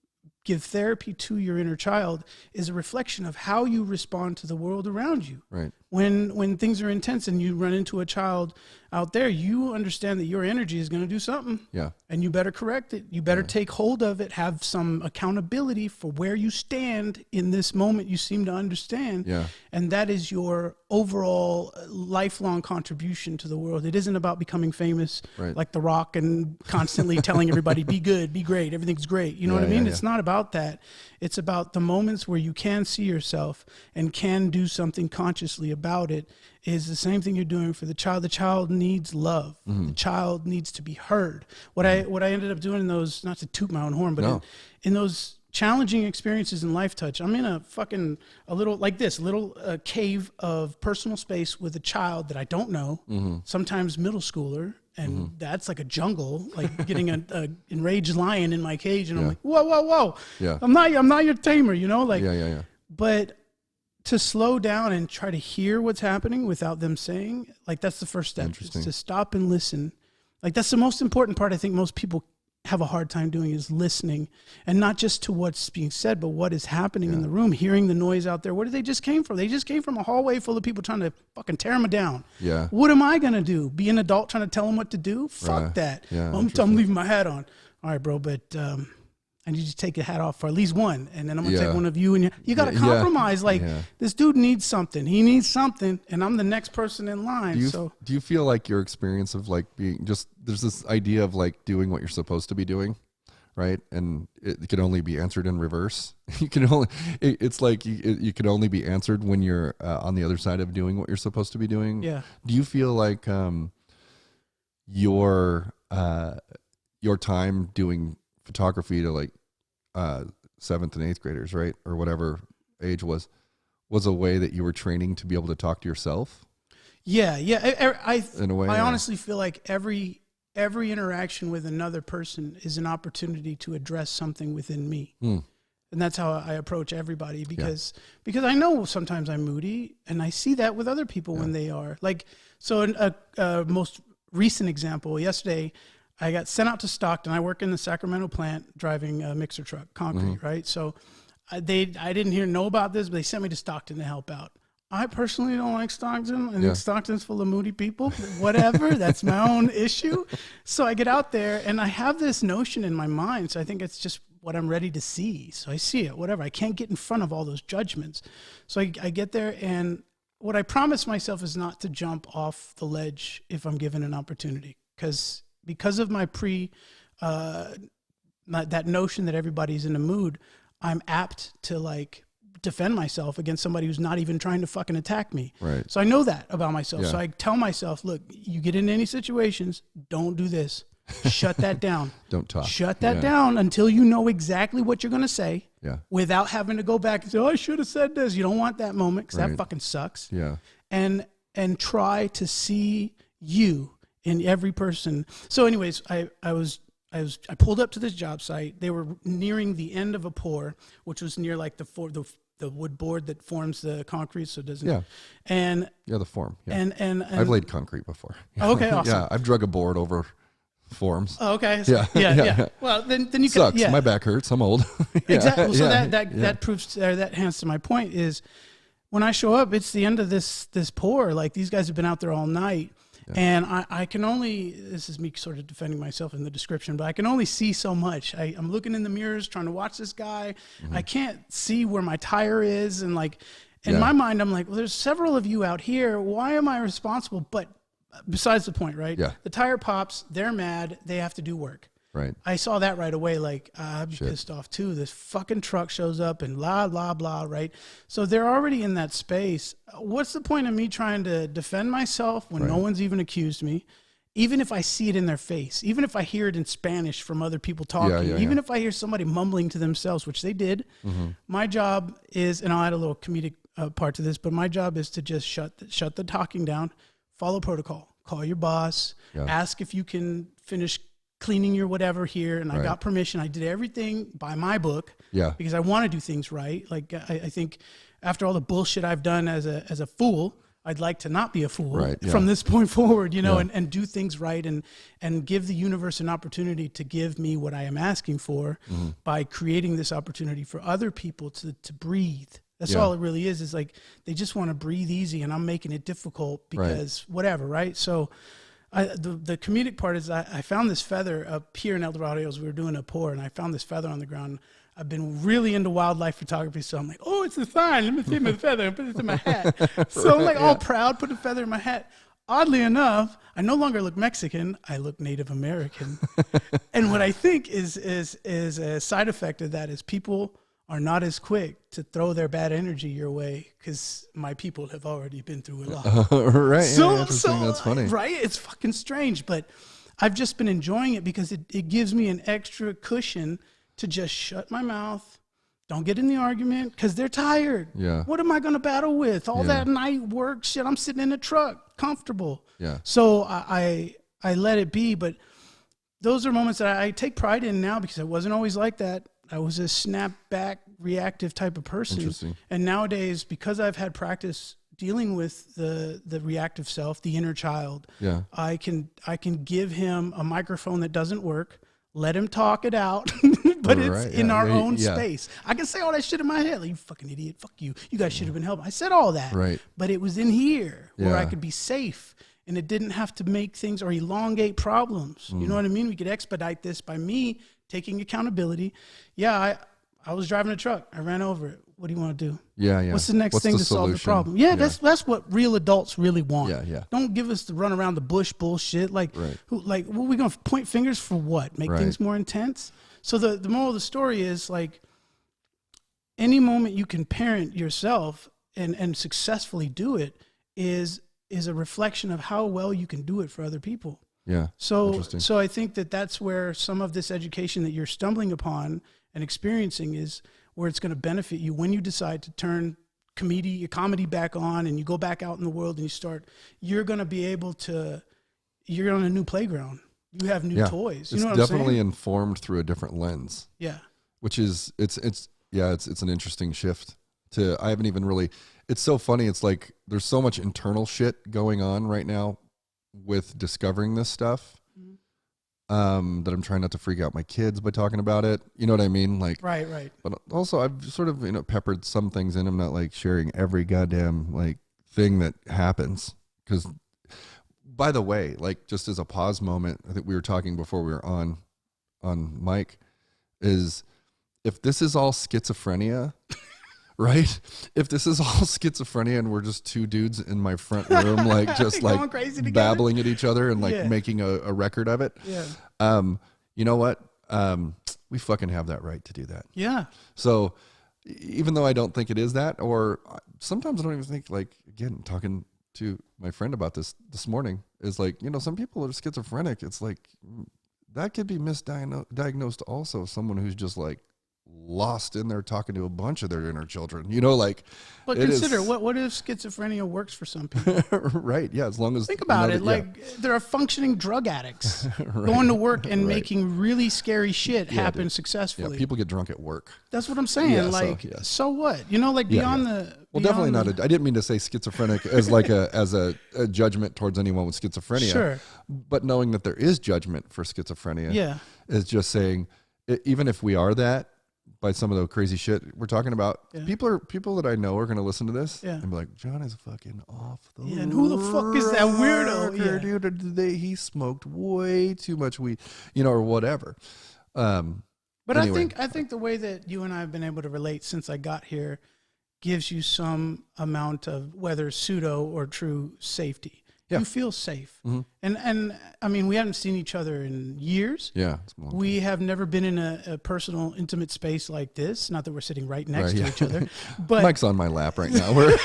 give therapy to your inner child is a reflection of how you respond to the world around you. Right. When things are intense and you run into a child out there, you understand that your energy is going to do something. Yeah. And you better correct it. You better take hold of it, have some accountability for where you stand in this moment you seem to understand. Yeah. And that is your overall lifelong contribution to the world. It isn't about becoming famous like The Rock and constantly telling everybody, be good, be great, everything's great. You know what I mean? It's not about that. It's about the moments where you can see yourself and can do something consciously about it. Is the same thing you're doing for the child. The child needs love. The child needs to be heard. What I ended up doing in those, not to toot my own horn, but in those challenging experiences in Life Touch, I'm in a little cave of personal space with a child that I don't know, sometimes middle schooler, and that's like a jungle, like getting a enraged lion in my cage, and I'm like, whoa, yeah. I'm not your tamer, you know, like, but to slow down and try to hear what's happening without them saying, like, that's the first step, is to stop and listen. Like, that's the most important part I think most people have a hard time doing, is listening, and not just to what's being said, but what is happening in the room, hearing the noise out there. Where did they just came from? They just came from a hallway full of people trying to fucking tear them down. Yeah. What am I going to do? Be an adult trying to tell them what to do? Fuck that. Yeah, I'm leaving my hat on. All right, bro, but I need you to take your hat off for at least one, and then I'm gonna Yeah. take one of you, and you got to Yeah. compromise. Like Yeah. this dude needs something. He needs something, and I'm the next person in line. Do you feel like your experience of like being just, there's this idea of like doing what you're supposed to be doing, right? And it can only be answered in reverse. You can only, it's like you can only be answered when you're on the other side of doing what you're supposed to be doing. Yeah. Do you feel like your time doing photography to like 7th and 8th graders, right, or whatever age was a way that you were training to be able to talk to yourself? Yeah. In a way, I yeah. honestly feel like every interaction with another person is an opportunity to address something within me. And that's how I approach everybody, because I know sometimes I'm moody, and I see that with other people when they are. Like, so a most recent example, yesterday I got sent out to Stockton. I work in the Sacramento plant driving a mixer truck, concrete, right? So I didn't know about this, but they sent me to Stockton to help out. I personally don't like Stockton. I think Stockton's full of moody people. Whatever, that's my own issue. So I get out there, and I have this notion in my mind. So I think it's just what I'm ready to see. So I see it, whatever. I can't get in front of all those judgments. So I get there, and what I promise myself is not to jump off the ledge if I'm given an opportunity. Because of my that notion that everybody's in the mood, I'm apt to like defend myself against somebody who's not even trying to fucking attack me. Right. So I know that about myself. Yeah. So I tell myself, look, you get into any situations, don't do this. Shut that down. Don't talk. Shut that down until you know exactly what you're going to say. Yeah. Without having to go back and say, oh, I should have said this. You don't want that moment, because that fucking sucks. Yeah. And try to see you in every person. So anyways, I pulled up to this job site. They were nearing the end of a pour, which was near like the wood board that forms the concrete, so it doesn't. Yeah. And The form. Yeah. and I've laid concrete before. Okay, awesome. Yeah, I've drug a board over forms. Oh, okay. Yeah. Yeah. Well, then you Sucks. can. Yeah. My back hurts. I'm old. Exactly. So Yeah. that proves, that hands to my point is, when I show up, it's the end of this pour. Like, these guys have been out there all night. Yeah. And I can only, this is me sort of defending myself in the description, but I can only see so much. I'm looking in the mirrors trying to watch this guy. I can't see where my tire is. And like, in my mind, I'm like, well, there's several of you out here. Why am I responsible? But besides the point, right? Yeah. The tire pops, they're mad, they have to do work. Right. I saw that right away. Like, I'm pissed off too. This fucking truck shows up and blah, blah, blah, right? So they're already in that space. What's the point of me trying to defend myself when no one's even accused me? Even if I see it in their face, even if I hear it in Spanish from other people talking, even if I hear somebody mumbling to themselves, which they did, my job is, and I'll add a little comedic part to this, but my job is to just shut the talking down, follow protocol, call your boss, ask if you can finish cleaning your whatever here, and I got permission. I did everything by my book, because I want to do things right. Like, I think after all the bullshit I've done as a fool, I'd like to not be a fool from this point forward, and do things right, and give the universe an opportunity to give me what I am asking for by creating this opportunity for other people to breathe. That's all it really is like, they just want to breathe easy, and I'm making it difficult because whatever, right? So the comedic part is I found this feather up here in El Dorado as we were doing a pour, and I found this feather on the ground. I've been really into wildlife photography, so I'm like, oh, it's a sign. Let me take my feather and put it in my hat. So I'm like all proud, put a feather in my hat. Oddly enough, I no longer look Mexican. I look Native American. And what I think is a side effect of that is people are not as quick to throw their bad energy your way, because my people have already been through a lot. Right. So that's funny. Right? It's fucking strange, but I've just been enjoying it because it gives me an extra cushion to just shut my mouth. Don't get in the argument, because they're tired. Yeah. What am I going to battle with? All that night work shit. I'm sitting in a truck, comfortable. Yeah. So I let it be, but those are moments that I take pride in now, because I wasn't always like that. I was a snap back, reactive type of person. Interesting. And nowadays, because I've had practice dealing with the reactive self, the inner child, I can give him a microphone that doesn't work, let him talk it out, but it's in our own space. I can say all that shit in my head, like, you fucking idiot, fuck you, you guys should have been helping. I said all that, but it was in here where I could be safe, and it didn't have to make things or elongate problems. You know what I mean? We could expedite this by me taking accountability. Yeah, I was driving a truck. I ran over it. What do you want to do? Yeah. What's the next thing to solve the solution? problem? Yeah, that's what real adults really want. Yeah. Don't give us the run around the bush bullshit. Like, Right. what are we going to point fingers for what? Make Right. things more intense? So the moral of the story is, like, any moment you can parent yourself and successfully do it is a reflection of how well you can do it for other people. Yeah. So Interesting. so I think that's where some of this education that you're stumbling upon and experiencing is where it's going to benefit you when you decide to turn comedy back on and you go back out in the world and you're going to be able to, you're on a new playground. You have new toys. You know what I'm saying? It's definitely informed through a different lens. Yeah. Which is it's an interesting shift to, I haven't even really, it's so funny. It's like, there's so much internal shit going on right now with discovering this stuff, that I'm trying not to freak out my kids by talking about it. You know what I mean? Like, Right. but also I've sort of, peppered some things in. I'm not like sharing every goddamn like thing that happens. Cause by the way, like, just as a pause moment, I think we were talking before we were on mic, is if this is all schizophrenia, right? If this is all schizophrenia and we're just two dudes in my front room, like, just Going like crazy together? babbling at each other and like Yeah. making a record of it. Yeah. You know what? We fucking have that right to do that. Yeah. So even though I don't think it is that, or sometimes I don't even think, like, again, talking to my friend about this morning, is like, some people are schizophrenic. It's like, that could be misdiagnosed also. Someone who's just like lost in there talking to a bunch of their inner children, like, But it consider is- what if schizophrenia works for some people? right. Yeah. As long as Think about it. that- Like, there are functioning drug addicts going to work and Right. making really scary shit happen dude. successfully. yeah, people get drunk at work. That's what I'm saying. Yeah, so, like, yeah. so what? Like, Yeah, beyond yeah. the. Well, beyond definitely not. the- I didn't mean to say schizophrenic as like as a judgment towards anyone with schizophrenia. Sure. But knowing that there is judgment for schizophrenia, Yeah. is just saying, even if we are that, by some of the crazy shit we're talking about, Yeah. people that I know are going to listen to this Yeah. and be like, John is fucking off the Yeah, and who the fuck is that weirdo? rocker, Yeah. dude. Today he smoked way too much weed, or whatever. But Anyway. I think the way that you and I have been able to relate since I got here gives you some amount of, whether pseudo or true, safety. Yeah. You feel safe. Mhm. And I mean, we haven't seen each other in years. Yeah. It's more- We have never been in a personal, intimate space like this. Not that we're sitting right next Right, to yeah. each other, but Mike's on my lap right now. We're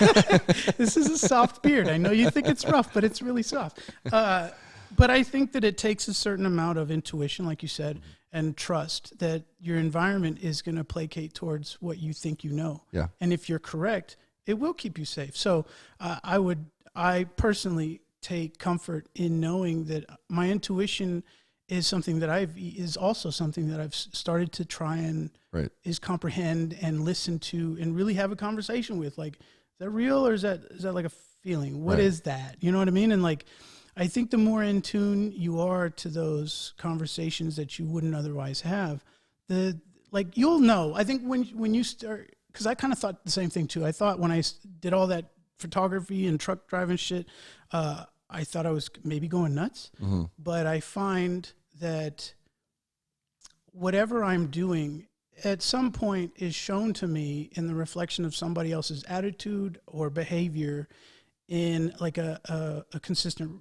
this is a soft beard. I know you think it's rough, but it's really soft. But I think that it takes a certain amount of intuition, like you said, and trust that your environment is going to placate towards what you think you know. Yeah. And if you're correct, it will keep you safe. So I personally take comfort in knowing that my intuition is also something that I've started to try and right. is comprehend and listen to and really have a conversation with. Like, is that real or is that like a feeling? What Right. is that? You know what I mean? And like, I think the more in tune you are to those conversations that you wouldn't otherwise have, you'll know. I think when you start, because I kind of thought the same thing too. I thought when I did all that photography and truck driving shit, I thought I was maybe going nuts. Mm-hmm. But I find that whatever I'm doing at some point is shown to me in the reflection of somebody else's attitude or behavior in like a consistent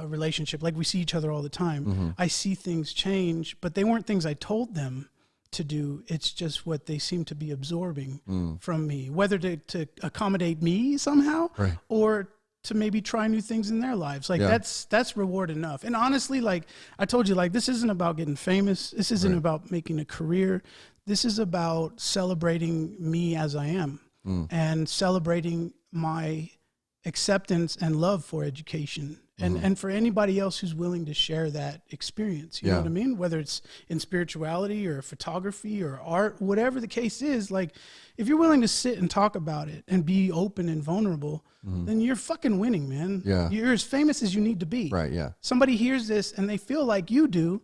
relationship. Like, we see each other all the time. Mm-hmm. I see things change, but they weren't things I told them to do. It's just what they seem to be absorbing from me, whether to accommodate me somehow Right. or to maybe try new things in their lives. Like, Yeah. that's reward enough. And honestly, like I told you, like, this isn't about getting famous. This isn't Right. about making a career. This is about celebrating me as I am and celebrating my acceptance and love for education. And for anybody else who's willing to share that experience, you know Yeah. what I mean? Whether it's in spirituality or photography or art, whatever the case is, like, if you're willing to sit and talk about it and be open and vulnerable, then you're fucking winning, man. Yeah. You're as famous as you need to be. Right. Yeah. Somebody hears this and they feel like you do,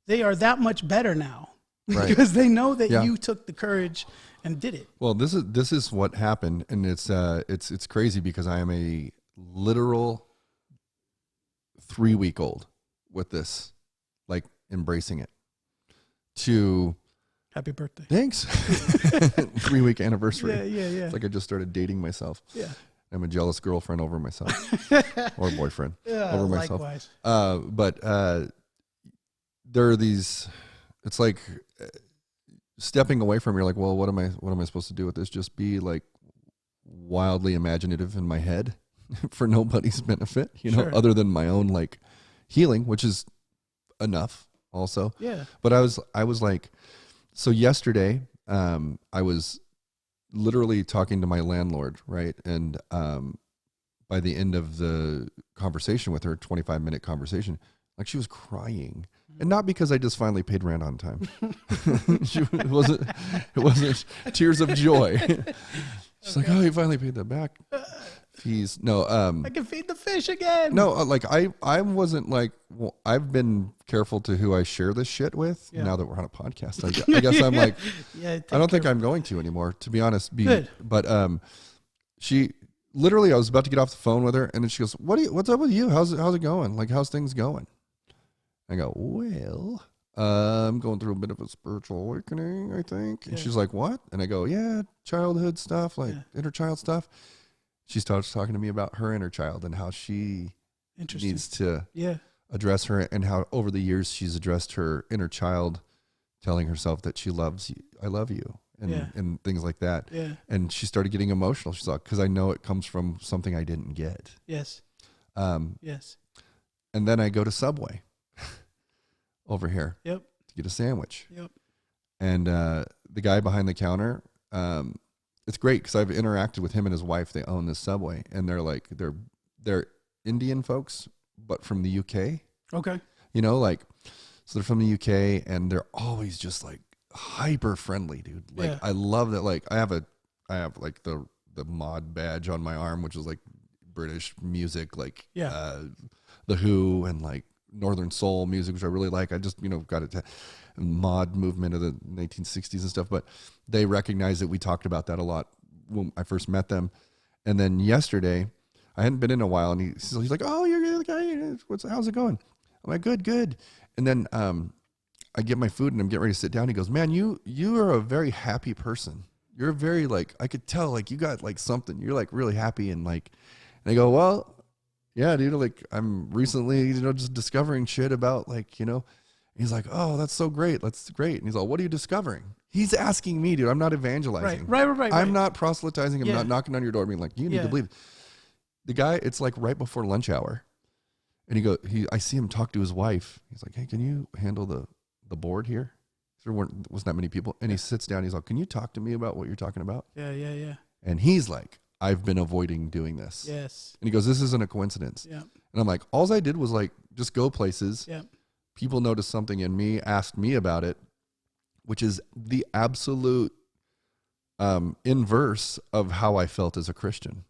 they are that much better now. Right. Because they know that Yeah. you took the courage and did it. Well, this is what happened, and it's crazy because I am a literal 3-week-old with this, like, embracing it. to Happy birthday. thanks 3-week anniversary. Yeah. It's like I just started dating myself. Yeah. I'm a jealous girlfriend over myself or boyfriend Yeah, over myself. likewise. But there are these, it's like stepping away from, you're like, well, what am I supposed to do with this? Just be like wildly imaginative in my head for nobody's benefit, Sure. other than my own like healing, which is enough also. Yeah. But I was like, so yesterday, I was literally talking to my landlord, right? And by the end of the conversation with her, 25-minute conversation, like she was crying. And not because I just finally paid rent on time. It wasn't tears of joy. She's like, oh, you finally paid that back. Fees. No, I can feed the fish again. no, like I wasn't like, well, I've been careful to who I share this shit with. Yeah. Now that we're on a podcast, I guess I'm like, Yeah, I don't think I'm going to anymore, to be honest. Good. But she literally, I was about to get off the phone with her, and then she goes, what's up with you? How's it going? Like, how's things going? I go, well, I'm going through a bit of a spiritual awakening, I think. And Yeah. she's like, what? And I go, yeah, childhood stuff, like Yeah. inner child stuff. She starts talking to me about her inner child and how she Interesting. needs to Yeah. address her, and how over the years she's addressed her inner child, telling herself that she loves you, I love you, and Yeah. and things like that. Yeah. And she started getting emotional. She's like, because I know it comes from something I didn't get. Yes. Yes. And then I go to Subway over here Yep. to get a sandwich. Yep. And the guy behind the counter, it's great because I've interacted with him and his wife. They own this Subway, and they're Indian folks, but from the UK. Okay. So they're from the UK, and they're always just like hyper friendly, dude. Like Yeah. I love that. Like I have like the mod badge on my arm, which is like British music, like Yeah. the Who and like Northern Soul music, which I really like. I just got a mod movement of the 1960s and stuff, but they recognize that we talked about that a lot when I first met them. And then yesterday, I hadn't been in a while, and he's like, "Oh, you're the guy. How's it going?" I'm like, "Good." And then I get my food and I'm getting ready to sit down. He goes, "Man, you are a very happy person. You're very like, I could tell like you got like something. You're like really happy." And like, and I go, "Well, yeah, dude, like I'm recently, just discovering shit about like, He's like, "Oh, that's so great. That's great." And he's like, "What are you discovering?" He's asking me, dude. I'm not evangelizing. Right. I'm not proselytizing. I'm Yeah. not knocking on your door being like, "You need Yeah. to believe." The guy, it's like right before lunch hour. And I see him talk to his wife. He's like, "Hey, can you handle the board here?" There wasn't that many people. And he sits down. He's like, "Can you talk to me about what you're talking about?" Yeah. And he's like, "I've been avoiding doing this." Yes. And he goes, "This isn't a coincidence." Yeah. And I'm like, all I did was like, just go places. Yeah. People noticed something in me, asked me about it, which is the absolute inverse of how I felt as a Christian.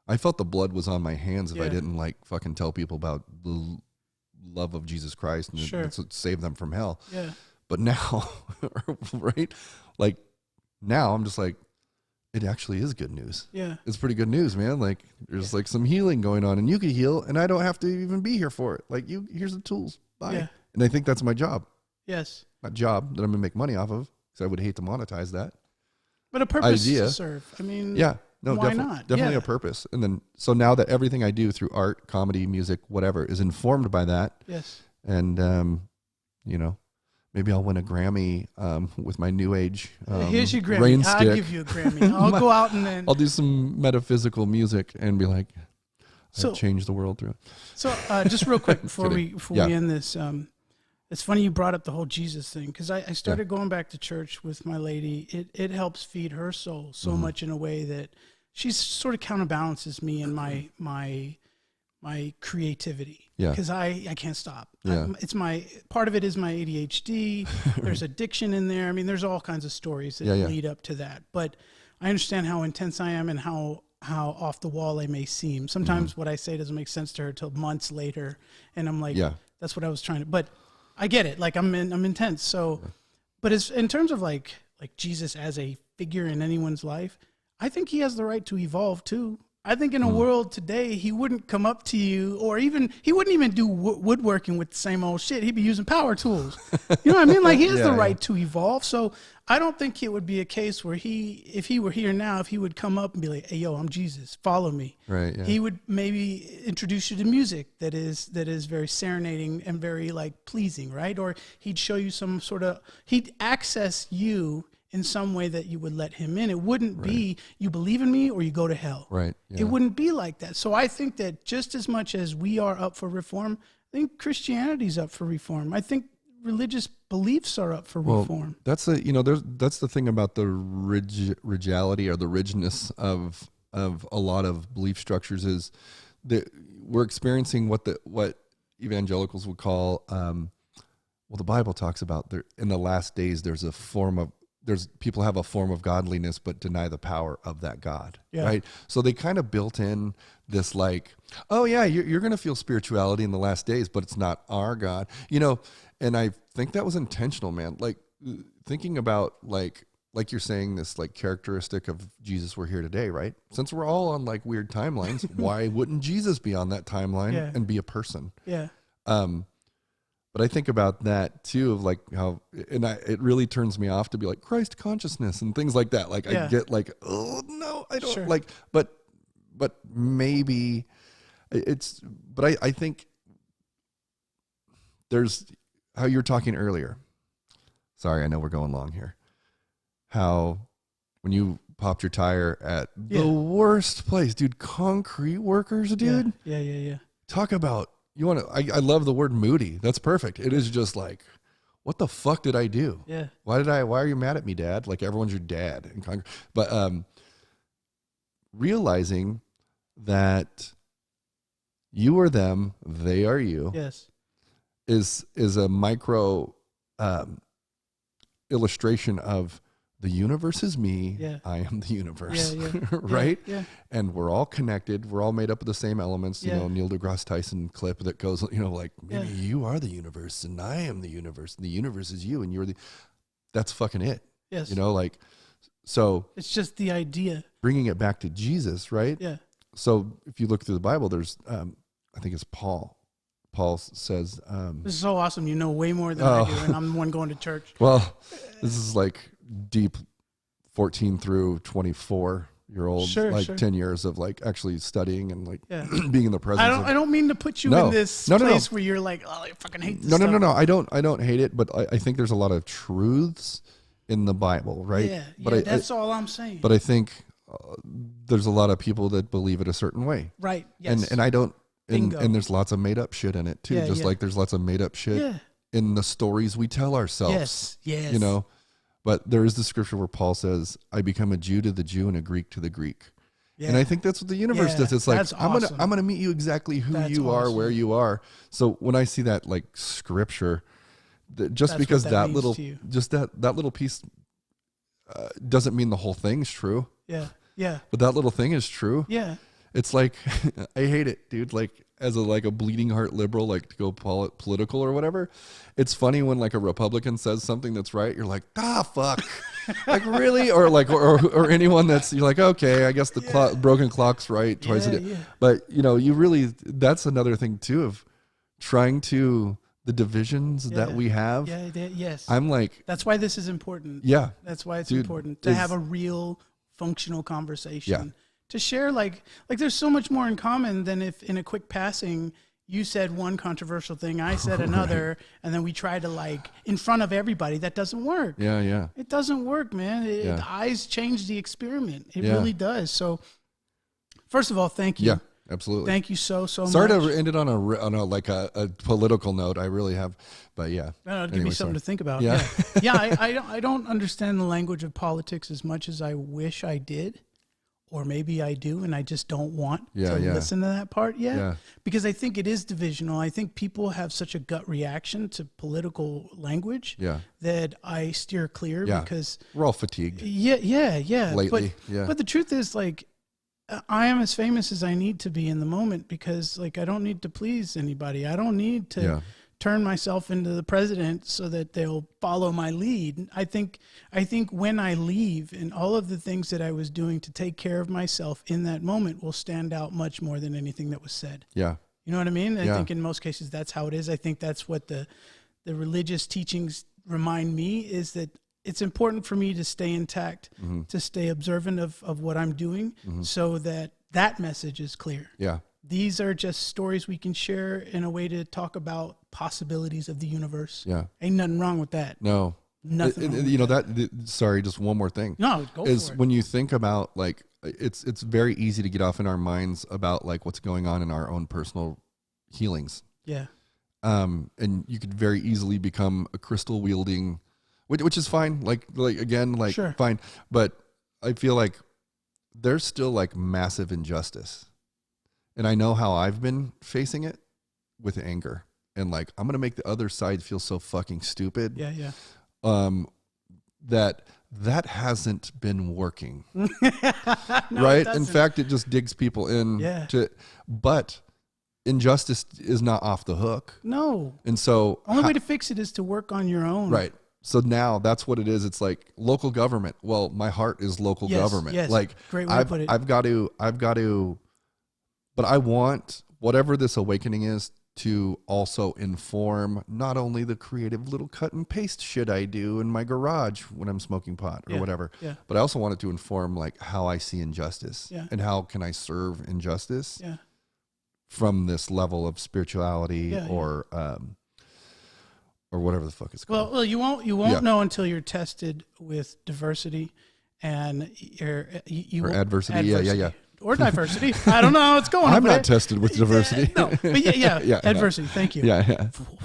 I felt the blood was on my hands if I Yeah. didn't like fucking tell people about the love of Jesus Christ and Sure. to save them from hell. Yeah. But now, right? Like now I'm just like, it actually is good news. Yeah. It's pretty good news, man. Like there's like some healing going on, and you could heal, and I don't have to even be here for it. Like here's the tools. Bye. Yeah. And I think that's my job. Yes. Not job that I'm gonna make money off of, because I would hate to monetize that. But a purpose Idea. to serve. I mean, Yeah. No, Why definitely, not? definitely Yeah. a purpose. And then, so now that everything I do through art, comedy, music, whatever, is informed by that, Yes. and maybe I'll win a Grammy with my new age. Here's your Grammy. Rain I'll stick. give you a Grammy. I'll go out and then. I'll do some metaphysical music and be like, So- I've changed the world through it. So just real quick before Kidding. we Yeah. end this, it's funny you brought up the whole Jesus thing, because I started going back to church with my lady. It helps feed her soul so Mm-hmm. much in a way that she sort of counterbalances me in my creativity. Yeah. Because I can't stop. Yeah. It's part of it is my ADHD. There's addiction in there. I mean, there's all kinds of stories that Yeah. lead up to that. But I understand how intense I am and how off the wall I may seem. Sometimes what I say doesn't make sense to her till months later, and I'm like, Yeah. that's what I was trying to. But I get it. Like I'm intense. So, but as in terms of like Jesus as a figure in anyone's life, I think he has the right to evolve too. I think in a world today, he wouldn't come up to you, or even he wouldn't even do woodworking with the same old shit. He'd be using power tools. You know what I mean? Like he has the right to evolve. So I don't think it would be a case where if he were here now, if he would come up and be like, "Hey, yo, I'm Jesus, follow me." Right. Yeah. He would maybe introduce you to music that is very serenading and very like pleasing, right? Or he'd show you he'd access you in some way that you would let him in. It wouldn't be you believe in me or you go to hell. Right. Yeah. It wouldn't be like that. So I think that just as much as we are up for reform, I think Christianity's up for reform. I think religious beliefs are up for reform. That's that's the thing about the rigidity or the rigidness of a lot of belief structures is that we're experiencing what evangelicals would call the Bible talks about there in the last days people have a form of godliness but deny the power of that God, right? So they kind of built in this like, oh yeah, you're going to feel spirituality in the last days, but it's not our God, and I think that was intentional, man. Like thinking about like you're saying this like characteristic of Jesus we're here today, right? Since we're all on like weird timelines, why wouldn't Jesus be on that timeline and be a person? Yeah. But I think about that too, of like how, it really turns me off to be like Christ consciousness and things like that. Like I get like, oh no, I don't like, but maybe but I think there's how you're talking earlier. Sorry, I know we're going long here. How when you popped your tire at the worst place, dude, concrete workers, dude. Yeah. Talk about, I love the word moody. That's perfect. It is just like, what the fuck did I do? Yeah. Why are you mad at me, Dad? Like everyone's your dad in Congress. But realizing that you are them, they are you. Yes. Is a micro illustration of the universe is me. Yeah. I am the universe. Yeah. Right? Yeah. And we're all connected. We're all made up of the same elements. You know, Neil deGrasse Tyson clip that goes, like maybe you are the universe and I am the universe and the universe is you and you're that's fucking it. Yes. Like, so it's just the idea. Bringing it back to Jesus, right? Yeah. So if you look through the Bible, there's, I think it's Paul. Paul says, this is so awesome. You know way more than I do, and I'm the one going to church. Well, this is like deep 14 through 24-year-old, 10 years of like actually studying and like being in the presence. I don't mean to put you in this place where you're like, oh, I fucking hate this stuff. No. I don't hate it, but I think there's a lot of truths in the Bible, right? Yeah, but that's all I'm saying. But I think there's a lot of people that believe it a certain way. Right, yes. And I don't, and there's lots of made up shit in it too. Like there's lots of made up shit in the stories we tell ourselves. Yes. But there is the scripture where Paul says, I become a Jew to the Jew and a Greek to the Greek. Yeah. And I think that's what the universe does. It's like, I'm going to meet you exactly who you are, where you are. So when I see that like scripture, just because that little piece doesn't mean the whole thing's true. Yeah. But that little thing is true. Yeah. It's like, I hate it, dude. Like as a bleeding heart liberal, like to go political or whatever. It's funny when like a Republican says something that's right. You're like, fuck. Like really? Or like, or anyone that's, you're like, okay, I guess the broken clock's right twice a day. Yeah. But you really, that's another thing too of trying to, the divisions that we have. Yes. I'm like, that's why this is important. Yeah. That's why it's important to have a real functional conversation. Yeah. To share like there's so much more in common than if in a quick passing you said one controversial thing, I said another, and then we try to like in front of everybody. That doesn't work. Yeah. It doesn't work, man. The eyes change the experiment. It really does. So first of all, thank you. Yeah, absolutely. Thank you so much. Sorry to end it on a political note. I really have, but yeah. No, give me something to think about. Yeah. I don't understand the language of politics as much as I wish I did. Or maybe I do, and I just don't want to listen to that part yet. Yeah. Because I think it is divisional. I think people have such a gut reaction to political language that I steer clear because... We're all fatigued. Yeah. Lately, But the truth is, like, I am as famous as I need to be in the moment because, like, I don't need to please anybody. I don't need to turn myself into the president so that they'll follow my lead. I think when I leave, and all of the things that I was doing to take care of myself in that moment will stand out much more than anything that was said. Yeah. You know what I mean? I Yeah. think in most cases that's how it is. I think that's what the religious teachings remind me, is that it's important for me to stay intact, to stay observant of what I'm doing, so that message is clear. Yeah. These are just stories we can share in a way to talk about possibilities of the universe. Yeah. Ain't nothing wrong with that. No. Nothing wrong with You know sorry, just one more thing. No, go Is for it. when you think about, like, it's very easy to get off in our minds about like what's going on in our own personal healings. Yeah. And you could very easily become a crystal wielding, which is fine. Like again, like Sure. fine. But I feel like there's still like massive injustice. And I know how I've been facing it with anger, and like, I'm going to make the other side feel so fucking stupid. Yeah, yeah. That hasn't been working. No, Right. it In doesn't. fact, it just digs people in Yeah. but injustice is not off the hook. No. And so Only way to fix it is to work on your own. right. So now that's what it is. It's like local government. Well, my heart is local Yes, government. yes. Like Great way to put it. I've got to, but I want whatever this awakening is to also inform not only the creative little cut and paste shit I do in my garage when I'm smoking pot or Yeah, whatever, yeah. but I also want it to inform like how I see injustice Yeah. and how can I serve injustice Yeah. from this level of spirituality Yeah, or whatever the fuck it's called. Well, you won't Yeah. know until you're tested with diversity and you Or won't- adversity. Yeah. Or diversity. I don't know how it's going. I'm but not tested with diversity. No, but yeah, Yeah, no. adversity. Thank you. Yeah. Fool.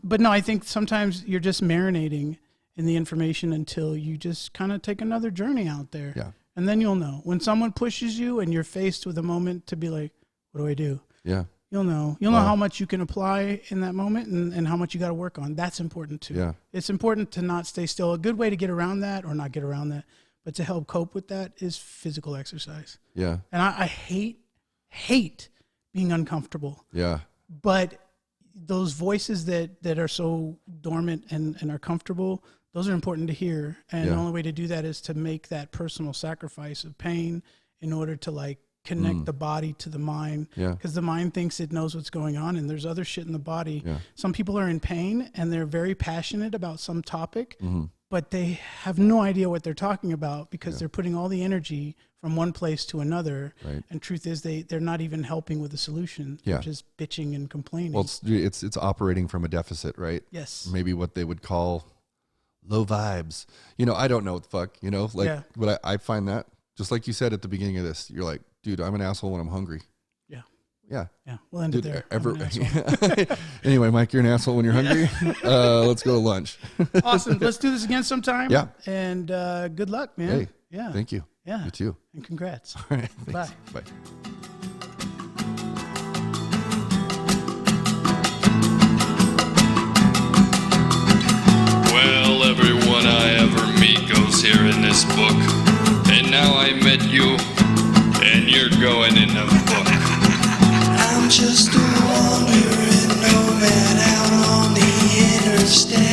But no, I think sometimes you're just marinating in the information until you just kind of take another journey out there. Yeah. And then you'll know. When someone pushes you and you're faced with a moment to be like, what do I do? Yeah. You'll know. You'll know Wow. how much you can apply in that moment and how much you got to work on. That's important too. Yeah. It's important to not stay still. A good way to get around that, or not get around that, but to help cope with that, is physical exercise. Yeah. And I hate being uncomfortable. Yeah. But those voices that are so dormant and are comfortable, those are important to hear. And the Yeah. only way to do that is to make that personal sacrifice of pain in order to like connect the body to the mind. Yeah. Because the mind thinks it knows what's going on, and there's other shit in the body. Yeah. Some people are in pain and they're very passionate about some topic, Mm-hmm. but they have no idea what they're talking about because they're putting all the energy from one place to another. Right. And truth is they're not even helping with the solution. Yeah. They're just bitching and complaining. Well, it's operating from a deficit, right? Yes. Maybe what they would call low vibes. You know, I don't know what the fuck, you know, like, Yeah. but I find that just like you said at the beginning of this, you're like, dude, I'm an asshole when I'm hungry. Yeah. Yeah. Yeah. We'll end Dude, it there. I'm an asshole. Anyway, Mike, you're an asshole when you're hungry. Let's go to lunch. Awesome. Let's do this again sometime. Yeah. And good luck, man. Hey, yeah. Thank you. Yeah. You too. And congrats. All right. Thanks. Bye. Bye. Well, everyone I ever meet goes here in this book. And now I met you, and you're going in the book. I'm just a wandering nomad out on the interstate.